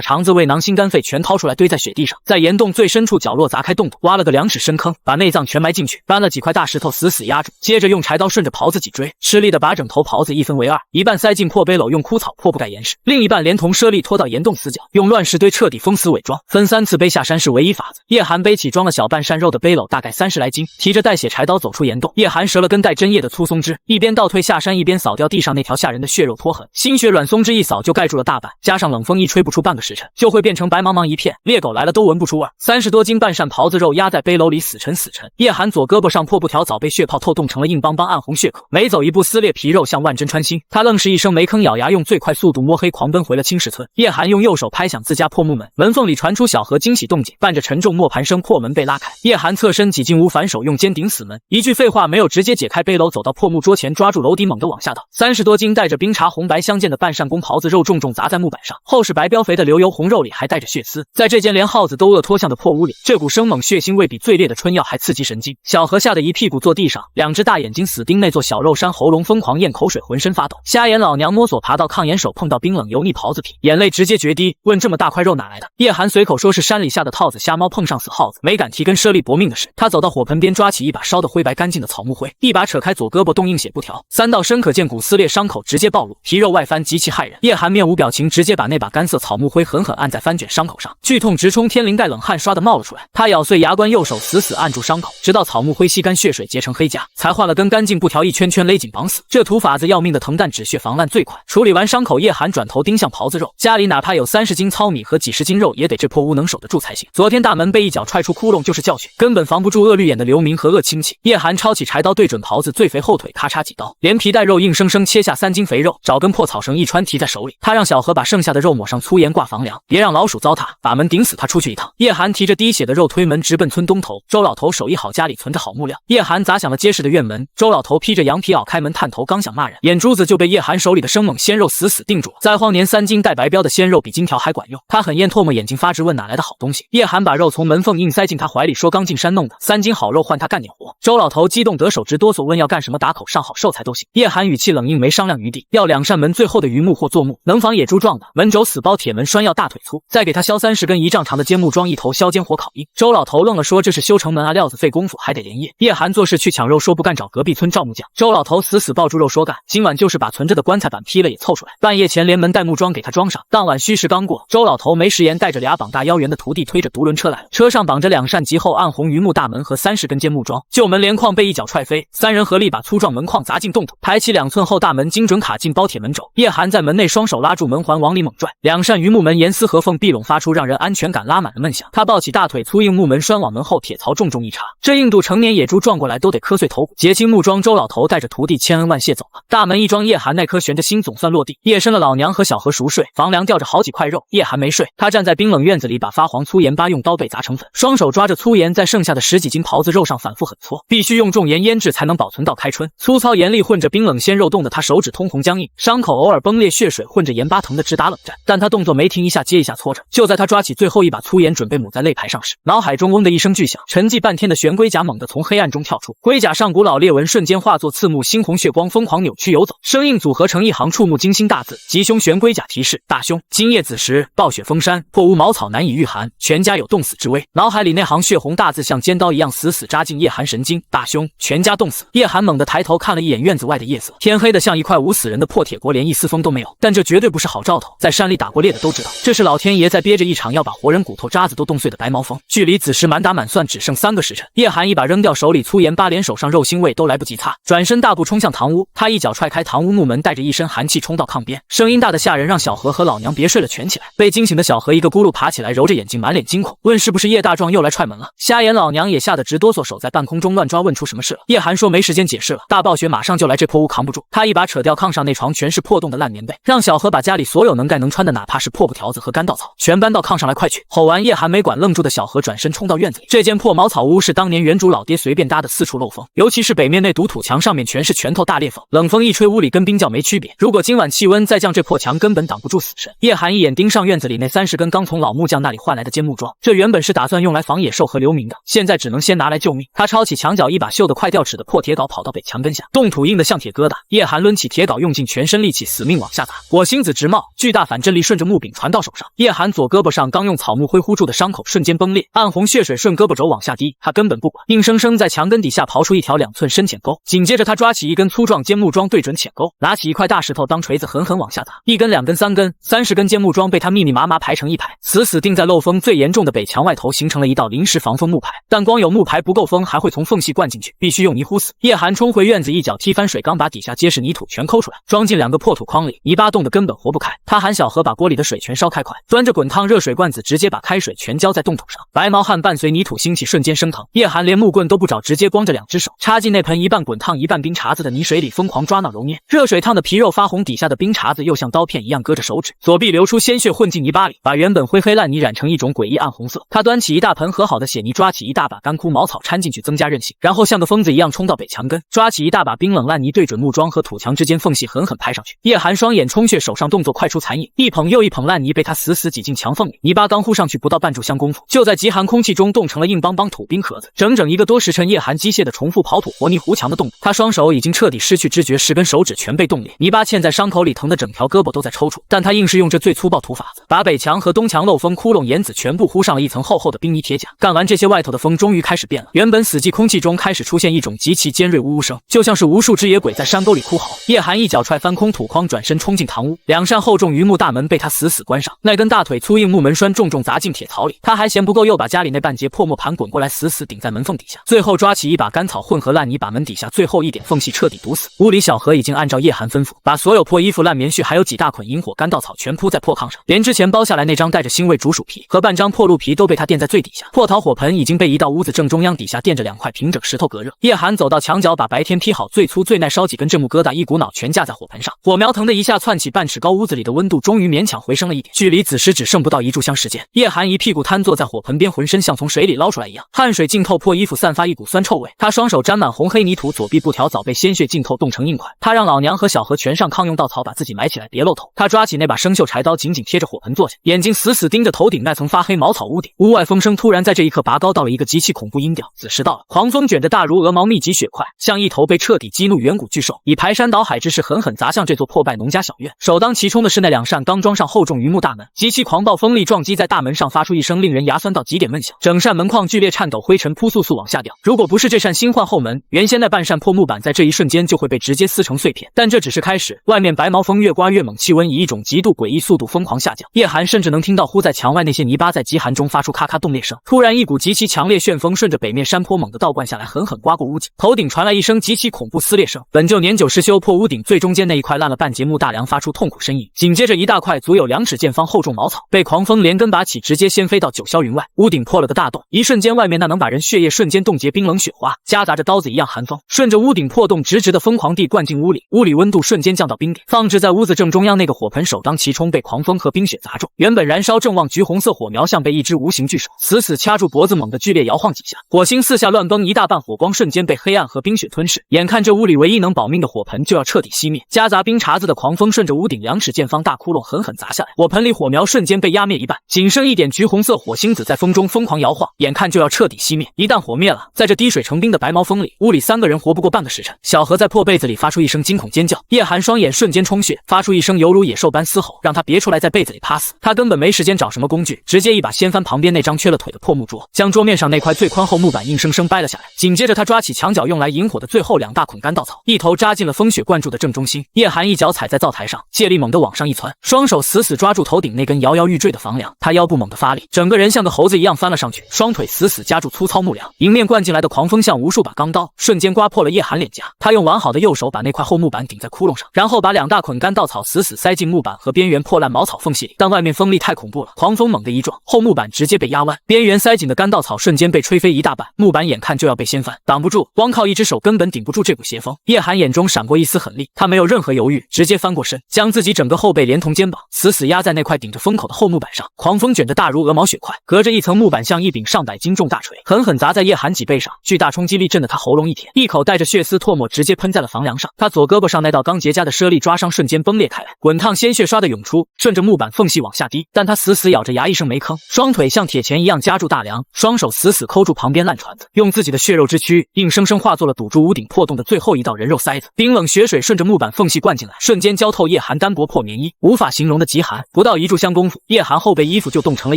肠子、胃囊、心肝肺全掏出来，堆在雪地上，在岩洞最深处角落砸开洞土，挖了个2尺深坑，把内脏全埋进去，搬了几块大石头死死压住，接着用柴刀顺着狍子脊椎，吃力的把整头狍子一分为2，一半塞进破背篓，用枯草破布盖严实，另一半连同猞猁拖到岩洞死角，用乱石堆彻底封死伪装，分3次背下山是唯一法子。叶寒背起装了小半扇肉的背篓，大概30来斤，提着带血柴刀走出岩洞。叶寒折了根带针叶的粗松枝，一边倒退下山，一边扫掉地上那条吓人的血肉拖痕，新血软松枝一扫就盖住了大半，加上冷风一吹，不出半个时辰就会变成白茫茫一片，猎狗来了都闻不出味。30多斤半扇狍子肉压在背篓里死沉死沉，叶寒左胳膊上破布条早被血泡透冻成了硬邦邦暗红血口，每走一步撕裂皮肉像万针穿心。他愣是一声没吭，咬牙用最快速度摸黑狂奔回了青石村。叶寒用右手拍响自家破木门，门缝里传出小河惊喜动静，伴着沉重磨盘声，破门被拉开。叶寒侧身几近无反手用肩顶死门，一句废话没有，直接解开背篓，走到破木桌前，抓住楼底猛地往下倒。30多斤带着冰茶红白相间的半扇公狍子肉重重砸在木板上，厚实白膘肥的流油红肉里还带着血丝。在这间连耗子都饿脱相的破屋里，这股生猛血腥味比最烈的春药还刺激神经。小何吓得一屁股坐地上，2只大眼睛死盯那座小肉山，喉咙疯狂咽口水，浑身发抖。瞎眼老娘摸索爬到炕沿，手碰到冰冷油腻狍子皮，眼泪直接决堤，问这么大块肉哪来的？叶寒随口说是山里下的套子瞎猫碰上死耗子，没敢提跟猞猁搏命的事。他走到火盆边，抓起一把烧得灰白干净的草木灰，一把扯开左胳膊冻硬血布条，3道深可见骨撕裂伤口直接暴露，皮肉外翻，极其骇人。叶寒面无表情，直接把那把干涩草木灰狠狠按在翻卷伤口上，剧痛直冲天灵盖，冷汗刷的冒了出来。他咬碎牙关，右手死死按住伤口，直到草木灰吸干，血水结成黑痂，才换了根干净布条，一圈圈勒紧绑死。这土法子要命的疼，但止血防烂最快。处理完伤口，叶寒转头盯向狍子肉，家里哪怕有30斤糙米和几十斤肉，也得这破屋能守得住才行。昨天大门被一脚踹出窟窿就是教训，根本防不住恶绿眼的流民和恶亲戚。叶寒抄起柴刀对准狍子最肥后腿，咔嚓几刀，连皮带肉硬生生切下3斤肥肉，找根破草绳一穿提在手里。他让小何把剩下的肉抹上粗盐挂房梁，别让老鼠糟蹋，把门顶死，他出去一趟。叶寒提着滴血的肉推门直奔村东头。周老头手艺好，家里存着好木料。叶寒砸响了结实的院门，周老头披着羊皮袄开门探头，刚想骂人，眼珠子就被叶寒手里的生猛鲜肉死死定住了。灾荒年3斤带白膘的鲜肉比金条还管用。他很咽唾沫，眼睛发直，问哪来的好东西。叶寒把肉从门缝硬塞进他怀里，说刚进山弄的，3斤好肉换他干点活。周老头激动得手直哆嗦，问要干什么，打口上好受才都行。叶寒语气冷硬，没商量余地，要2扇门最后的榆木或柞木，能防野猪撞的，门轴死包铁门栓要大腿粗，再给他削30根1丈长的尖木桩，一头削尖火烤硬。周老头愣了，说这是修城门啊，料子费功夫还得连夜。叶寒做事去抢肉，说不干找隔壁村赵木匠。周老头死死抱住肉说干，今晚就是把存着的棺材板劈了也凑出来。半夜前连门带木桩给他装上。当晚戌时刚过，周老头没食言，带着2膀大腰圆的徒弟推着独轮车来了，车上绑着2扇极厚暗红榆木大门和30根尖木桩，旧门帘框被一脚踹飞，3人合力把粗壮门框砸进洞土，抬起2寸厚大门，精准卡进包铁门轴。叶寒在门内双手拉住门环往里猛拽，2扇榆木门严丝合缝闭拢，发出让人安全感拉满的闷响。他抱起大腿粗硬木门栓往门后铁槽重重一插，这硬度成年野猪撞过来都得磕碎头骨。结清木桩，周老头带着徒弟千恩万谢走了。大门一装，叶寒那颗悬着心总算落地。夜深了，老娘和小何熟睡，房梁吊着好几块肉，叶寒没睡，他站在冰冷院子里，把发黄粗盐巴用刀背砸成粉，双手抓着粗盐在剩下的10几斤狍子肉上反复狠搓，必须用重盐腌制才能保存到开春。粗糙盐粒混着冰冷鲜肉，冻得他手指通红僵硬，伤口偶尔崩裂，血水混着盐巴疼得直打冷战，但他动作没停，一下接一下搓着。就在他抓起最后一把粗盐准备抹在肋排上时，脑海中嗡的一声巨响，沉寂半天的玄龟甲猛地从黑暗中跳出，龟甲上古老裂纹瞬间化作刺目猩红血光，疯狂扭曲游走，生硬组合成一行触目惊心大字：吉凶玄龟甲提示，大凶，今夜子时暴雪封山，破屋茅草难以御寒，全家有冻死之危。脑海里那行血红大字像尖刀一样死死扎进叶寒神经，大凶，全家冻死。叶寒猛地抬头看了一眼院子外的夜色，天黑的像一块捂死人的破铁锅，连一丝风都没有，但这绝对不是好兆头，在山里打过猎的都知道，这是老天爷在憋着一场要把活人骨头渣子都冻碎的白毛风。距离子时满打满算只剩3个时辰，叶寒一把扔掉手里粗盐巴，连手上肉腥味都来不及擦，转身大步冲向堂屋。他一脚踹开堂屋木门，带着一身寒气冲到炕边，声音大的吓人，让小何和老娘别睡了全起来。被惊醒的小何一个咕噜爬起来，揉着眼睛满脸惊恐，问是不是叶大壮又来踹门了。瞎眼老娘也吓得直哆嗦，手在半空中乱抓，问出什么事了。叶寒说没时间解释了，大暴雪马上就来，这破屋扛不住。他一把扯掉炕上那床全是破洞的烂棉被，让小何把家里所有能盖能穿的，哪怕是破布条子和干稻草，全搬到炕上来，快去！吼完，叶寒没管愣住的小何，转身冲到院子里。这间破茅草屋是当年原主老爹随便搭的，四处漏风，尤其是北面那堵土墙上面全是拳头大裂缝，冷风一吹，屋里跟冰窖没区区别。如果今晚气温再降，这破墙根本挡不住死神。叶寒一眼盯上院子里那30根刚从老木匠那里换来的尖木桩，这原本是打算用来防野兽和流民的，现在只能先拿来救命。他抄起墙角一把锈得快掉齿的破铁镐，跑到北墙根下，冻土硬得像铁疙瘩。叶寒抡起铁镐，用尽全身力气死命往下砸，火星子直冒，巨大反震力顺着木柄传到手上。叶寒左胳膊上刚用草木灰糊住的伤口瞬间崩裂，暗红血水顺胳膊肘往下滴，他根本不管，硬生生在墙根底下刨出一条2寸深浅沟。紧接着他抓起一根粗壮尖木桩对准浅沟，拿起一块大石头当锤子狠狠往下砸，1根2根3根30根尖木桩被他密密麻麻排成一排，死死钉在漏风最严重的北墙外头，形成了一道临时防风木排。但光有木排不够，风还会从缝隙灌进去，必须用泥糊死。叶寒冲回院子，一脚踢翻水缸，把底下结实泥土全抠出来，装进2个破土筐里，泥巴冻得根本活不开。他喊小何把锅里的水全烧开快，端着滚烫热水罐子直接把开水全浇在冻土上，白毛汗伴随泥土兴起瞬间升腾。叶寒连木棍都不找，直接光着2只手插进那盆一半滚烫一半冰碴子的泥水里，疯狂抓挠揉捏。热水烫的皮肉发红，底下的冰碴子又像刀片一样割着手指，左臂流出鲜血混进泥巴里，把原本灰黑烂泥染成一种诡异暗红色。他端起一大盆和好的血泥，抓起一大把干枯茅草掺进去增加韧性，然后像个疯子一样冲到北墙根，抓起一大把冰冷烂泥对准木桩和土墙之间缝隙狠狠拍上去。叶寒双眼充血，手上动作快出残影，一捧又一捧烂泥被他死死挤进墙缝里，泥巴刚糊上去不到半炷香功夫，就在极寒空气中冻成了硬邦邦土冰壳子。整整1个多时辰，叶寒机械地重复刨土和泥糊墙的动作，他双手已经彻底失去知觉，10根手指全被冻裂，泥巴嵌在伤口里，疼得整条胳膊都在抽搐，但他硬是用这最粗暴土法子，把北墙和东墙漏风窟窿檐子全部糊上了一层厚厚的冰泥铁甲。干完这些，外头的风终于开始变了，原本死寂空气中开始出现一种极其尖锐呜呜声，就像是无数只野鬼在山沟里哭嚎。叶寒一脚踹翻空土筐，转身冲进堂屋，2扇厚重榆木大门被他死死关上，那根大腿粗硬木门栓重重砸进铁槽里。他还嫌不够，又把家里那半截破磨盘滚过来，死死顶在门缝底下，最后抓起一把干草混合烂泥，把门底下最后一点缝隙彻底堵死。屋里小何已经按照叶寒吩咐，把所有破衣服、烂棉絮还有几大捆引火干稻草全铺在破炕上，连之前包下来那张带着腥味竹鼠皮和半张破鹿皮都被他垫在最底下。破陶火盆已经被移到屋子正中央，底下垫着2块平整石头隔热。叶寒走到墙角，把白天劈好最粗最耐烧几根镇木疙瘩一股脑全架在火盆上，火苗腾的一下窜起半尺高，屋子里的温度终于勉强回升了一点，距离子时只剩不到1炷香时间。叶寒一屁股瘫坐在火盆边，浑身像从水里捞出来一样，汗水浸透破衣服，散发一股酸臭味。他双手沾满红黑泥土，左臂布条早被鲜血浸透，冻成硬块。他让老娘和小何全上炕，用稻草把自己埋起来，别露头。他抓起那把生锈柴刀，紧紧贴着火盆坐下，眼睛死死盯着头顶那层发黑茅草屋顶。屋外风声突然在这一刻拔高到了一个极其恐怖音调，子时到了。狂风卷着大如鹅毛密集血块，像一头被彻底激怒远古巨兽，以排山倒海之势狠狠砸向这座破败农家小院。首当其冲的是那2扇刚装上厚重榆木大门，极其狂暴风力撞击在大门上，发出一声令人牙酸到极点闷响，整扇门框剧烈颤抖，灰尘扑簌簌往下掉。如果不是这扇新换后门，原先那半扇破木板在这一瞬间就会被直接撕成碎片。但这只是开始，外面白毛风越刮越猛，气温以一种极度诡异速度疯狂下降。叶寒甚至能听到糊在墙外那些泥巴在极寒中发出咔咔冻裂声。突然，一股极其强烈旋风顺着北面山坡猛地倒灌下来，狠狠刮过屋顶，头顶传来一声极其恐怖撕裂声。本就年久失修破屋顶最中间那一块烂了半截木大梁发出痛苦呻吟，紧接着一大块足有2尺见方厚重茅草被狂风连根拔起，直接掀飞到九霄云外。屋顶破了个大洞，一瞬间外面那能把人血液瞬间冻结冰冷雪花，夹杂着刀子一样寒风，顺着屋顶破洞直直的疯狂地灌进屋里。屋里温度瞬间降到冰点，放置在屋子正中央那个火盆首当其冲被狂风和冰雪砸中，原本燃烧正旺橘红色火苗像被一只无形巨手死死掐住脖子，猛地剧烈摇晃几下，火星四下乱崩，一大半火光瞬间被黑暗和冰雪吞噬。眼看这屋里唯一能保命的火盆就要彻底熄灭，夹杂冰碴子的狂风顺着屋顶2尺见方大窟窿狠狠砸下来，火盆里火苗瞬间被压灭一半，仅剩一点橘红色火星子在风中疯狂摇晃，眼看就要彻底熄灭。一旦火灭了，在这滴水成冰的白毛风里，屋里3个人活不过半个时辰。小何在破被子里发出一声惊恐尖叫，叶寒双眼瞬间充血，发出一声犹如野兽般嘶吼，让他别出来在被子里趴死。他根本没时间找什么工具，直接一把掀翻旁边那张缺了腿的破木桌，将桌面上那块最宽厚木板硬生生掰了下来。紧接着他抓起墙角用来引火的最后2大捆干稻草，一头扎进了风雪灌注的正中心。叶寒一脚踩在灶台上，借力猛地往上一窜，双手死死抓住头顶那根摇摇欲坠的房梁。他腰部猛地发力，整个人像个猴子一样翻了上去，双腿死死夹住粗糙木梁。迎面灌进来的狂风像无数把钢刀，瞬间刮破了叶寒脸颊。他用完好的右手把那块厚木板顶在窟窿上，然后把2大捆干稻草死死塞进木板和边缘破烂茅草缝隙里。但外面风力太恐怖了，狂风猛地一撞，厚木板直接被压弯，边缘塞紧的干稻草瞬间被吹飞一大半，木板眼看就要被掀翻，挡不住，光靠一只手根本顶不住这股邪风。叶寒眼中闪过一丝狠厉，他没有任何犹豫，直接翻过身，将自己整个后背连同肩膀死死压在那块顶着风口的厚木板上。狂风卷着大如鹅毛血块，隔着一层木板像一柄上百斤重大锤，狠狠砸在叶寒脊背上，巨大冲击力震得他喉咙一甜，一口带着血丝唾沫直接喷在了房梁上。他左胳膊上那道刚刚结痂的猞猁抓伤瞬间崩裂开来，滚烫鲜血刷的涌出，顺着木板缝隙往下滴。但他死死咬着牙，一声没吭，双腿像铁钳一样夹住大梁，双手死死抠住旁边烂船子，用自己的血肉之躯硬生生化作了堵住屋顶破洞的最后一道人肉塞子。冰冷血水顺着木板缝隙灌进来，瞬间浇透叶寒单薄破棉衣，无法形容的极寒。不到1炷香功夫，叶寒后背衣服就冻成了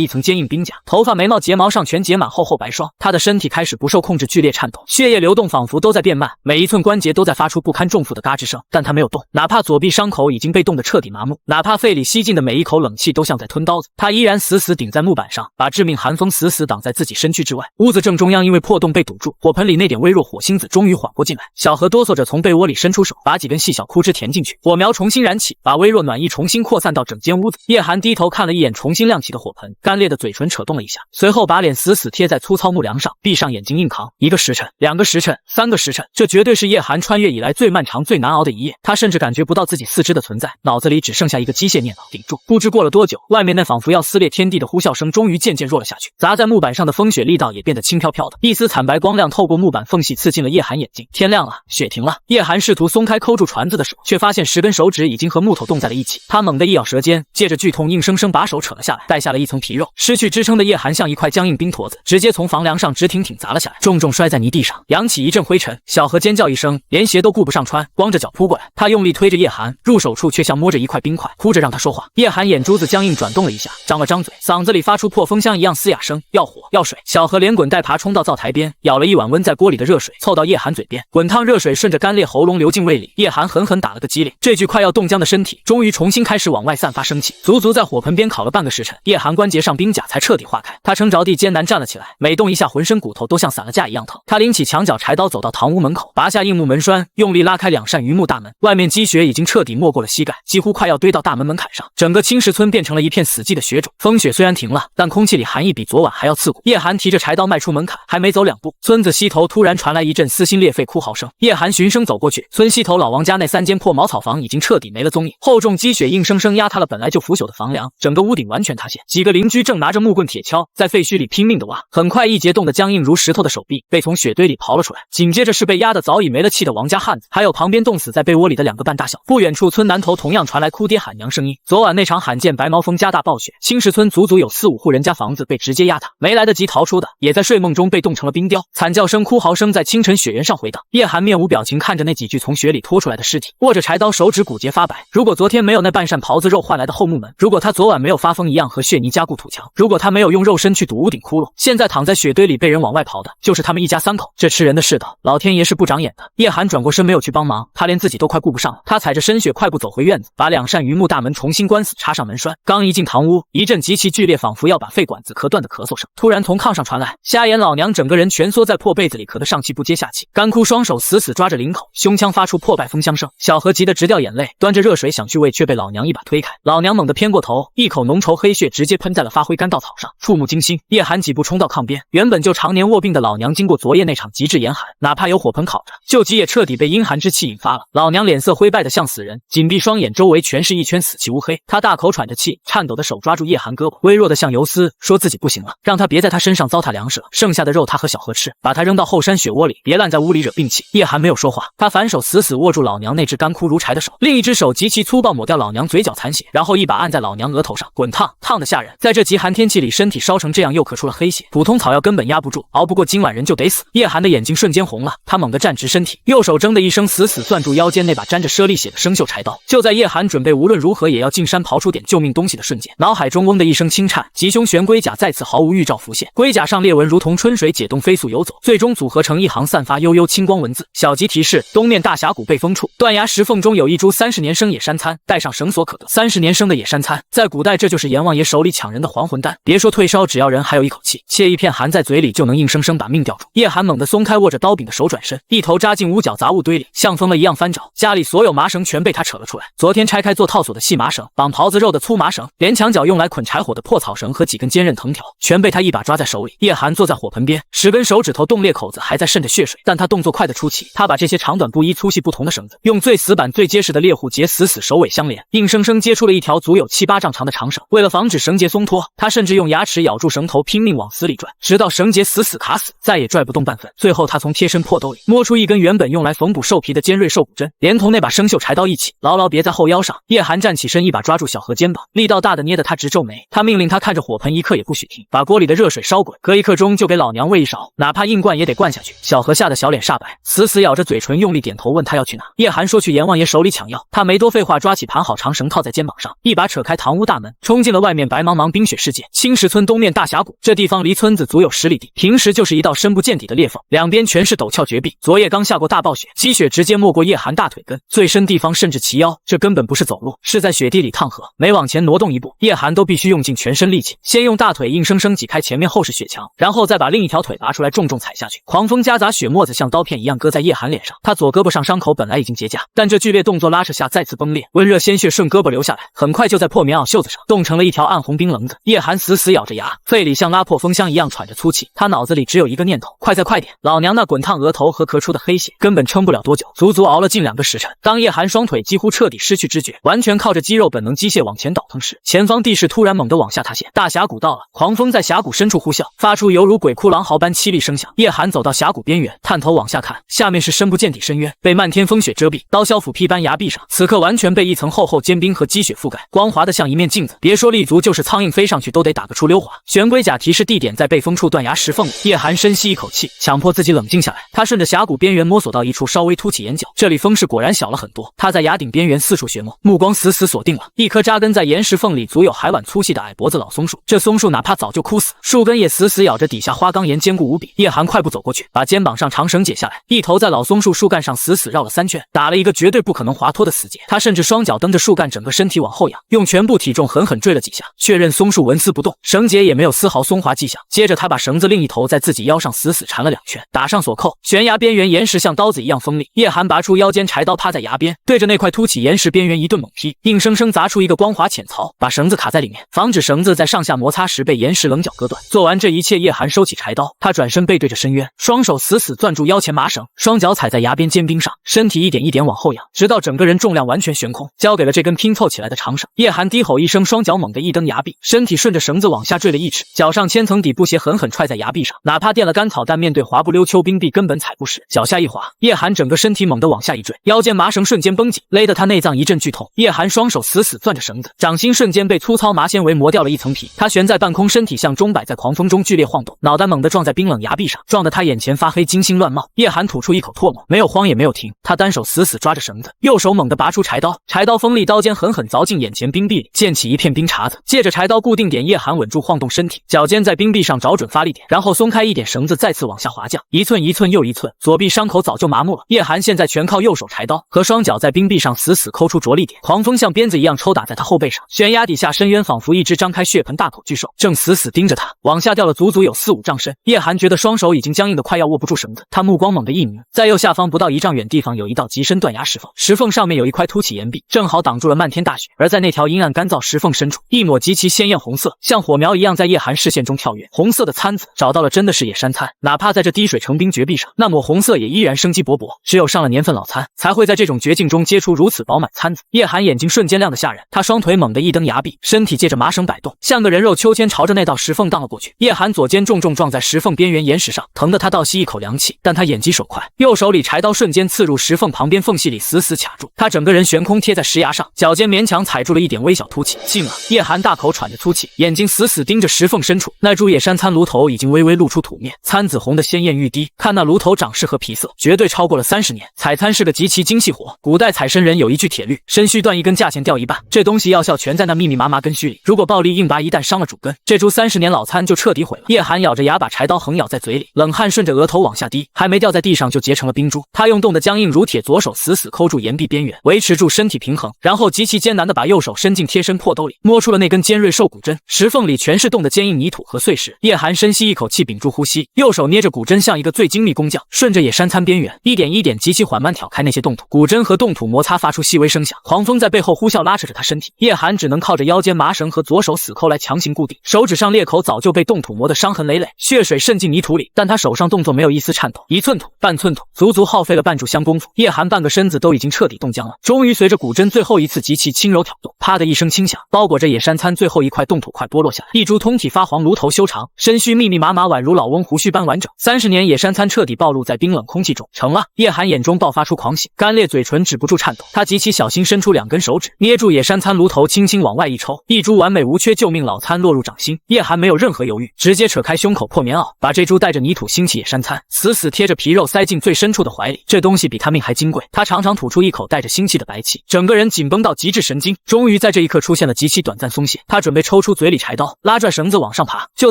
一层坚硬冰甲，头发眉毛睫毛上全结满厚厚白霜。他的身体开始不受控制剧烈颤抖，血液流动仿佛都在变慢，每一寸关节都在发出不堪重负的嘎吱声。但他没有动，哪怕左臂伤口已经被冻得彻底麻木，哪怕肺里吸进的每一口冷气都像在吞刀子，他依然死死顶在木板上，把致命寒风死死挡在自己身躯之外。屋子正中央因为破洞被堵住，火盆里那点微弱火星子终于缓过劲来。小何哆嗦着从被窝里伸出手，把几根细小枯枝填进去，火苗重新燃起，把微弱暖意重新扩散到整间屋子。叶寒低头看了一眼重新亮起的火盆，干裂的嘴唇扯动了一下，随后把脸死死贴在粗糙木梁上，闭上眼睛硬扛。1个时辰，2个时辰，3个时辰，这绝对是叶寒穿越以来最漫长最难熬的一夜。他甚至感觉不到自己四肢的存在，脑子里只剩下一个机械念头：顶住。不知过了多久，外面那仿佛要撕裂天地的呼啸声终于渐渐弱了下去，砸在木板上的风雪力道也变得轻飘飘的，一丝惨白光亮透过木板缝隙刺进了叶寒眼睛。天亮了，雪停了。叶寒试图松开抠住船子的手，却发现10根手指已经和木头冻在了一起。他猛地一咬舌尖，借着剧痛硬生生把手扯了下来，带下了一层皮肉。失去支撑的叶寒像一块僵硬冰坨子，直接从房梁上直挺挺砸了下来，重重摔在泥地上，扬起一阵灰尘。小何尖叫一声，连鞋都顾不上穿，光着脚扑过来。他用力推着叶寒，入手处却像摸着一块冰块，哭着让他说话。叶寒眼珠子僵硬转动了一下，张了张嘴，嗓子里发出破风箱一样嘶哑声：要火要水。小何连滚带爬冲到灶台边，舀了一碗温在锅里的热水，凑到叶寒嘴边，滚烫热水顺着干裂喉咙流进胃里。叶寒狠狠打了个激灵，这具快要冻僵的身体终于重新开始往外散发生气。足足在火盆边烤了半个时辰，叶寒关节上冰甲才彻底化开。他撑着地艰难站了起来，每动一下浑身骨头都像散了架一样疼。他拎起墙角柴刀走到堂屋门口，拔下硬木门栓，用力拉开2扇榆木大门。外面积雪已经彻底没过了膝盖，几乎快要堆到大门门槛上，整个青石村变成了一片死寂的雪种。风雪虽然停了，但空气里寒意比昨晚还要刺骨。叶寒提着柴刀迈出门槛，还没走2步，村子西头突然传来一阵撕心裂肺哭嚎声。叶寒循声走过去，村西头老王家那3间破茅草房已经彻底没了踪影，厚重积雪硬生生压塌了本来就腐朽的房梁，整个屋顶完全塌陷。几个邻居正拿着木棍铁锹在废墟里拼命地挖，很快一截冻得僵硬如石头的手臂被从雪堆里刨了出来，紧接着是被压得早已没了气的王家汉子，还有旁边冻死在被窝里的2个半大小。不远处村南头同样传来哭爹喊娘声音。昨晚那场罕见白毛风加大暴雪，青石村足足有4、5户人家房子被直接压塌，没来得及逃出的也在睡梦中被冻成了冰雕。惨叫声哭嚎声在清晨雪原上回荡。叶寒面无表情看着那几具从雪里拖出来的尸体，握着柴刀手指骨节发白。如果昨天没有那半扇狍子肉换来的后木门，如果他昨晚没有发疯一样和血泥加固土墙，如果他没有用肉身去堵屋顶窟窿，现在躺在雪堆里被人往外刨的就是他们一家3口。这吃人的世道，老天爷是不长眼的。叶寒转过身没有去帮忙，他连自己都快顾不上了。他踩着深雪快步走回院子，把2扇榆木大门重新关死，插上门栓。刚一进堂屋，一阵极其剧烈仿佛要把肺管子咳断的咳嗽声突然从炕上传来。瞎眼老娘整个人蜷缩在破被子里，咳得上气不接下气，干枯双手死死抓着领口，胸腔发出破败风箱声。小何急得直掉眼泪，端着热水想去喂，却被老娘一把推开。老娘猛地偏过头，一口浓稠黑血直接喷在了发灰干稻草上，触目惊心。叶寒几步冲到炕边，原本就常年卧病的老娘经过昨夜那场极致严寒，哪怕有火盆烤着，旧疾也彻底被阴寒之气引发了。老娘脸色灰败得像死人，紧闭双眼，周围全是一圈死气乌黑。她大口喘着气，颤抖的手抓住叶寒胳膊，微弱的像游丝，说自己不行了，让他别在他身上糟蹋粮食了，剩下的肉他和小何吃，把他扔到后山雪窝里，别烂在屋里惹病气。叶寒没有说话，他反手死死握住老娘那只干枯如柴的手，另一只手极其粗暴抹掉老娘嘴角残血，然后一把按在老娘额头上，滚烫，烫得吓人。在这极寒天气里，身体烧成这样又咳出了黑血，普通草药根本压不住，熬不过今晚人就得死。叶寒的眼睛瞬间红了，他猛地站直身体，右手铮的一声死死攥住腰间那把沾着猞猁血的生锈柴刀。就在叶寒准备无论如何也要进山刨出点救命东西的瞬间，脑海中嗡的一声轻颤，吉凶玄龟甲再次毫无预兆浮现，龟甲上裂纹如同春水解冻飞速游走，最终组合成一行散发悠悠青光文字。小吉提示：东面大峡谷背风处，断崖石缝中有一株30年生野山参，带上绳索可得。30年生的野山参，在古代这就是阎王爷手里抢人的还魂丹，别说退烧，只要人还有一口气，切一片含在嘴里就能硬生生把命吊住。叶寒猛地松开握着刀柄的手，转身一头扎进屋角杂物堆里，像疯了一样翻找，家里所有麻绳全被他扯了出来。昨天拆开做套索的细麻绳，绑狍子肉的粗麻绳，连墙角用来捆柴火的破草绳和几根坚韧藤条，全被他一把抓在手里。叶寒坐在火盆边，10根手指头冻裂口子还在渗着血水，但他动作快得出奇。他把这些长短不一、粗细不同的绳子，用最死板最结实的猎户结死死首尾相连，硬生生接出了一条足有7、8丈长的长绳。为了防止绳结松脱，他甚至用牙齿咬住绳头，拼命往死里转，直到绳结死死卡死，再也拽不动半分。最后他从贴身破兜里摸出一根原本用来缝补兽皮的尖锐兽骨针，连同那把生锈柴刀一起，牢牢别在后腰上。叶寒站起身，一把抓住小何肩膀，力道大的捏得他直皱眉。他命令他看着火盆一刻也不许停，把锅里的热水烧滚，隔1刻钟就给老娘喂一勺，哪怕硬灌也得灌下去。小何吓得小脸煞白，死死咬着嘴唇，用力点头，问他要去哪。叶寒说去阎王爷手里抢药。他没多废话，抓起盘好长绳套在肩膀上，一把扯开堂屋大门，冲进了外面白茫茫冰雪世界。青石村东面大峡谷，这地方离村子足有10里地，平时就是一道深不见底的裂缝，两边全是陡峭绝壁。昨夜刚下过大暴雪，积雪直接没过叶寒大腿根，最深地方甚至齐腰。这根本不是走路，是在雪地里趟河。每往前挪动一步，叶寒都必须用尽全身力气，先用大腿硬生生挤开前面厚实雪墙，然后再把另一条腿拔出来重重踩下去。狂风夹杂雪沫子像刀片一样割在叶寒脸上，他左胳膊上伤口本来已经结痂，但这剧烈动作拉扯下再次崩裂，温热鲜血顺胳膊流下来，很快就在破棉袄袖子上冻成了一条暗红冰棱子。叶寒死死咬着牙，肺里像拉破风箱一样喘着粗气，他脑子里只有一个念头：快再快点！老娘那滚烫额头和咳出的黑血根本撑不了多久，足足熬了近2个时辰。当叶寒双腿几乎彻底失去知觉，完全靠着肌肉本能机械往前倒腾时，前方地势突然猛地往下塌陷。大峡谷到了，狂风在峡谷深处呼啸，发出犹如鬼哭狼嚎般凄厉声响。叶寒走到峡谷边缘，探头往下看，下面是深不见底深渊，被漫天风雪遮蔽，刀削斧劈般崖壁上此刻完全被一层厚厚坚冰和积雪覆盖，光滑的像一面镜子，别说立足，就是苍蝇飞上去都得打个出溜滑。玄龟甲提示地点在被风处断崖石缝里。叶寒深吸一口气，强迫自己冷静下来。他顺着峡谷边缘摸索到一处稍微凸起眼角，这里风势果然小了很多。他在崖顶边缘四处寻摸，目光死死锁定了一棵扎根在岩石缝里足有海碗粗细的矮脖子老松树。这松树哪怕早就枯死，树根也死死咬着底下花岗岩，坚固无比。叶寒快步走过去，把肩膀上长绳解下来，一头在老松树树干上死死绕了3圈，打了一个绝对不可能滑脱的死结。他甚至双脚蹬着树干，整个身体往后仰，用全部体重狠狠坠了几下，确认松树纹丝不动，绳结也没有丝毫松滑迹象。接着他把绳子另一头在自己腰上死死缠了2圈，打上锁扣。悬崖边缘岩石像刀子一样锋利，叶寒拔出腰间柴刀，趴在崖边，对着那块凸起岩石边缘一顿猛劈，硬生生砸出一个光滑浅槽，把绳子卡在里面，防止绳子在上下摩擦时被岩石棱角割断。做完这一切，叶寒收起柴刀，他转身背对着深渊，双手死死攥住腰前麻绳，双脚踩在崖边坚冰上，身体一点一点往后仰，直到整个人重量完全悬空，交给了这根拼凑起来的长绳。叶寒低吼一声，双脚猛地一蹬崖壁，身体顺着绳子往下坠了1尺，脚上千层底布鞋狠狠踹在崖壁上，哪怕垫了干草，但面对滑不溜秋冰壁根本踩不实。脚下一滑，叶寒整个身体猛地往下一坠，腰间麻绳瞬间绷紧，勒得他内脏一阵剧痛。叶寒双手死死攥着绳子，掌心瞬间被粗糙麻纤维磨掉了一层皮。他悬在半空，身体像钟摆在狂风中剧烈晃动，脑袋猛地撞在冰冷崖壁上，撞得他眼前发黑，惊心乱冒。叶寒吐出一口唾沫，没有慌也没有停，他单手死死抓着绳子，右手猛地拔出柴刀，柴刀锋利，刀尖狠狠凿进眼前冰壁里，溅起一片冰碴子。借着柴刀固定点，叶寒稳住晃动身体，脚尖在冰壁上找准发力点，然后松开一点绳子，再次往下滑降，一寸一寸又一寸，左臂伤口早就麻木了。叶寒现在全靠右手柴刀和双脚在冰壁上死死抠出着力点，狂风像鞭子一样抽打在他后背上。悬崖底下深渊仿佛一只张开血盆大口巨兽，正死死盯着他，往下掉了足足有4、5丈深。叶寒觉得双手已经僵硬的快要握不住绳子，他目光猛地一凝，在右下方不到1丈远地方有一道极深断崖石缝，石缝上面有一块凸起岩壁，正好挡住了漫天大雪。而在那条阴暗干燥石缝深处，一抹极其鲜艳红色，像火苗一样在叶寒视线中跳跃。红色的餐子找到了，真的是野山餐，哪怕在这滴水成冰绝壁上，那抹红色也依然生机勃勃。只有上了年份老餐，才会在这种绝境中结出如此饱满餐子。叶寒眼睛瞬间亮得吓人，他双腿猛地一蹬崖壁，身体借着麻绳摆动，像个人肉秋千朝着那道石缝荡了过去。叶寒左肩重重撞在石缝边缘岩石上，疼得他倒吸一口凉气，但他眼疾手快，右手里柴刀瞬间刺入石缝旁边缝隙里，死死卡住。他整个人悬空贴在石崖上，脚尖勉强踩住了一点微小凸起。进了！叶寒大口喘着粗气，眼睛死死盯着石缝深处，那株野山参炉头已经微微露出土面，参子红的鲜艳欲滴，看那炉头长势和皮色，绝对超过了30年。采参是个极其精细活，古代采参人有一句铁律，参须断一根，价钱掉一半。这东西药效全在那密密麻麻根须里，如果暴力硬拔，一旦伤了主根，这株30年老参就彻底毁了。叶寒咬着牙，把柴刀横咬在嘴里，冷汗顺着额头往下滴，还没掉在地上就结成了冰珠。他用冻得僵硬如铁左手死死抠住岩壁边缘，维持住身体平衡，然后极其艰难地把右手伸进贴身破兜里，摸出了那根尖锐兽骨针。石缝里全是冻得坚硬泥土和碎石。叶寒深吸一口气，屏住呼吸，右手捏着骨针，像一个最精密工匠，顺着野山参边缘一点一点极其缓慢挑开那些冻土。骨针和冻土摩擦发出细微声响，狂风在背后呼啸拉扯着他身体。叶寒只能靠着腰间麻绳和左手死抠来强行固定，手指上裂口早就被冻土磨得伤痕累累，血水渗进泥土里，但他手上动作没有一丝颤抖。1寸土半寸土，足足耗费了半炷香功夫，叶寒半个身子都已经彻底冻僵了。终于随着骨针最后一次极其轻柔挑动，啪的一声轻响，包裹着野山参最后一块冻土块剥落下来，一株通体发黄炉头修长，身须密密麻麻宛如老翁胡须般完整。30年野山参彻底暴露在冰冷空气中，成了。叶寒眼中爆发出狂喜，干裂裂嘴唇止不住颤抖，他极其小心伸出2根手指，捏住野山餐炉头，轻轻往外一抽，一株完美无缺救命老餐落入掌心。叶寒没有任何犹豫，直接扯开胸口破棉袄，把这株带着泥土腥气野山餐死死贴着皮肉塞进最深处的怀里。这东西比他命还金贵。他长长吐出一口带着腥气的白气，整个人紧绷到极致神经。终于在这一刻出现了极其短暂松懈，他准备抽出嘴里柴刀，拉拽绳子往上爬。就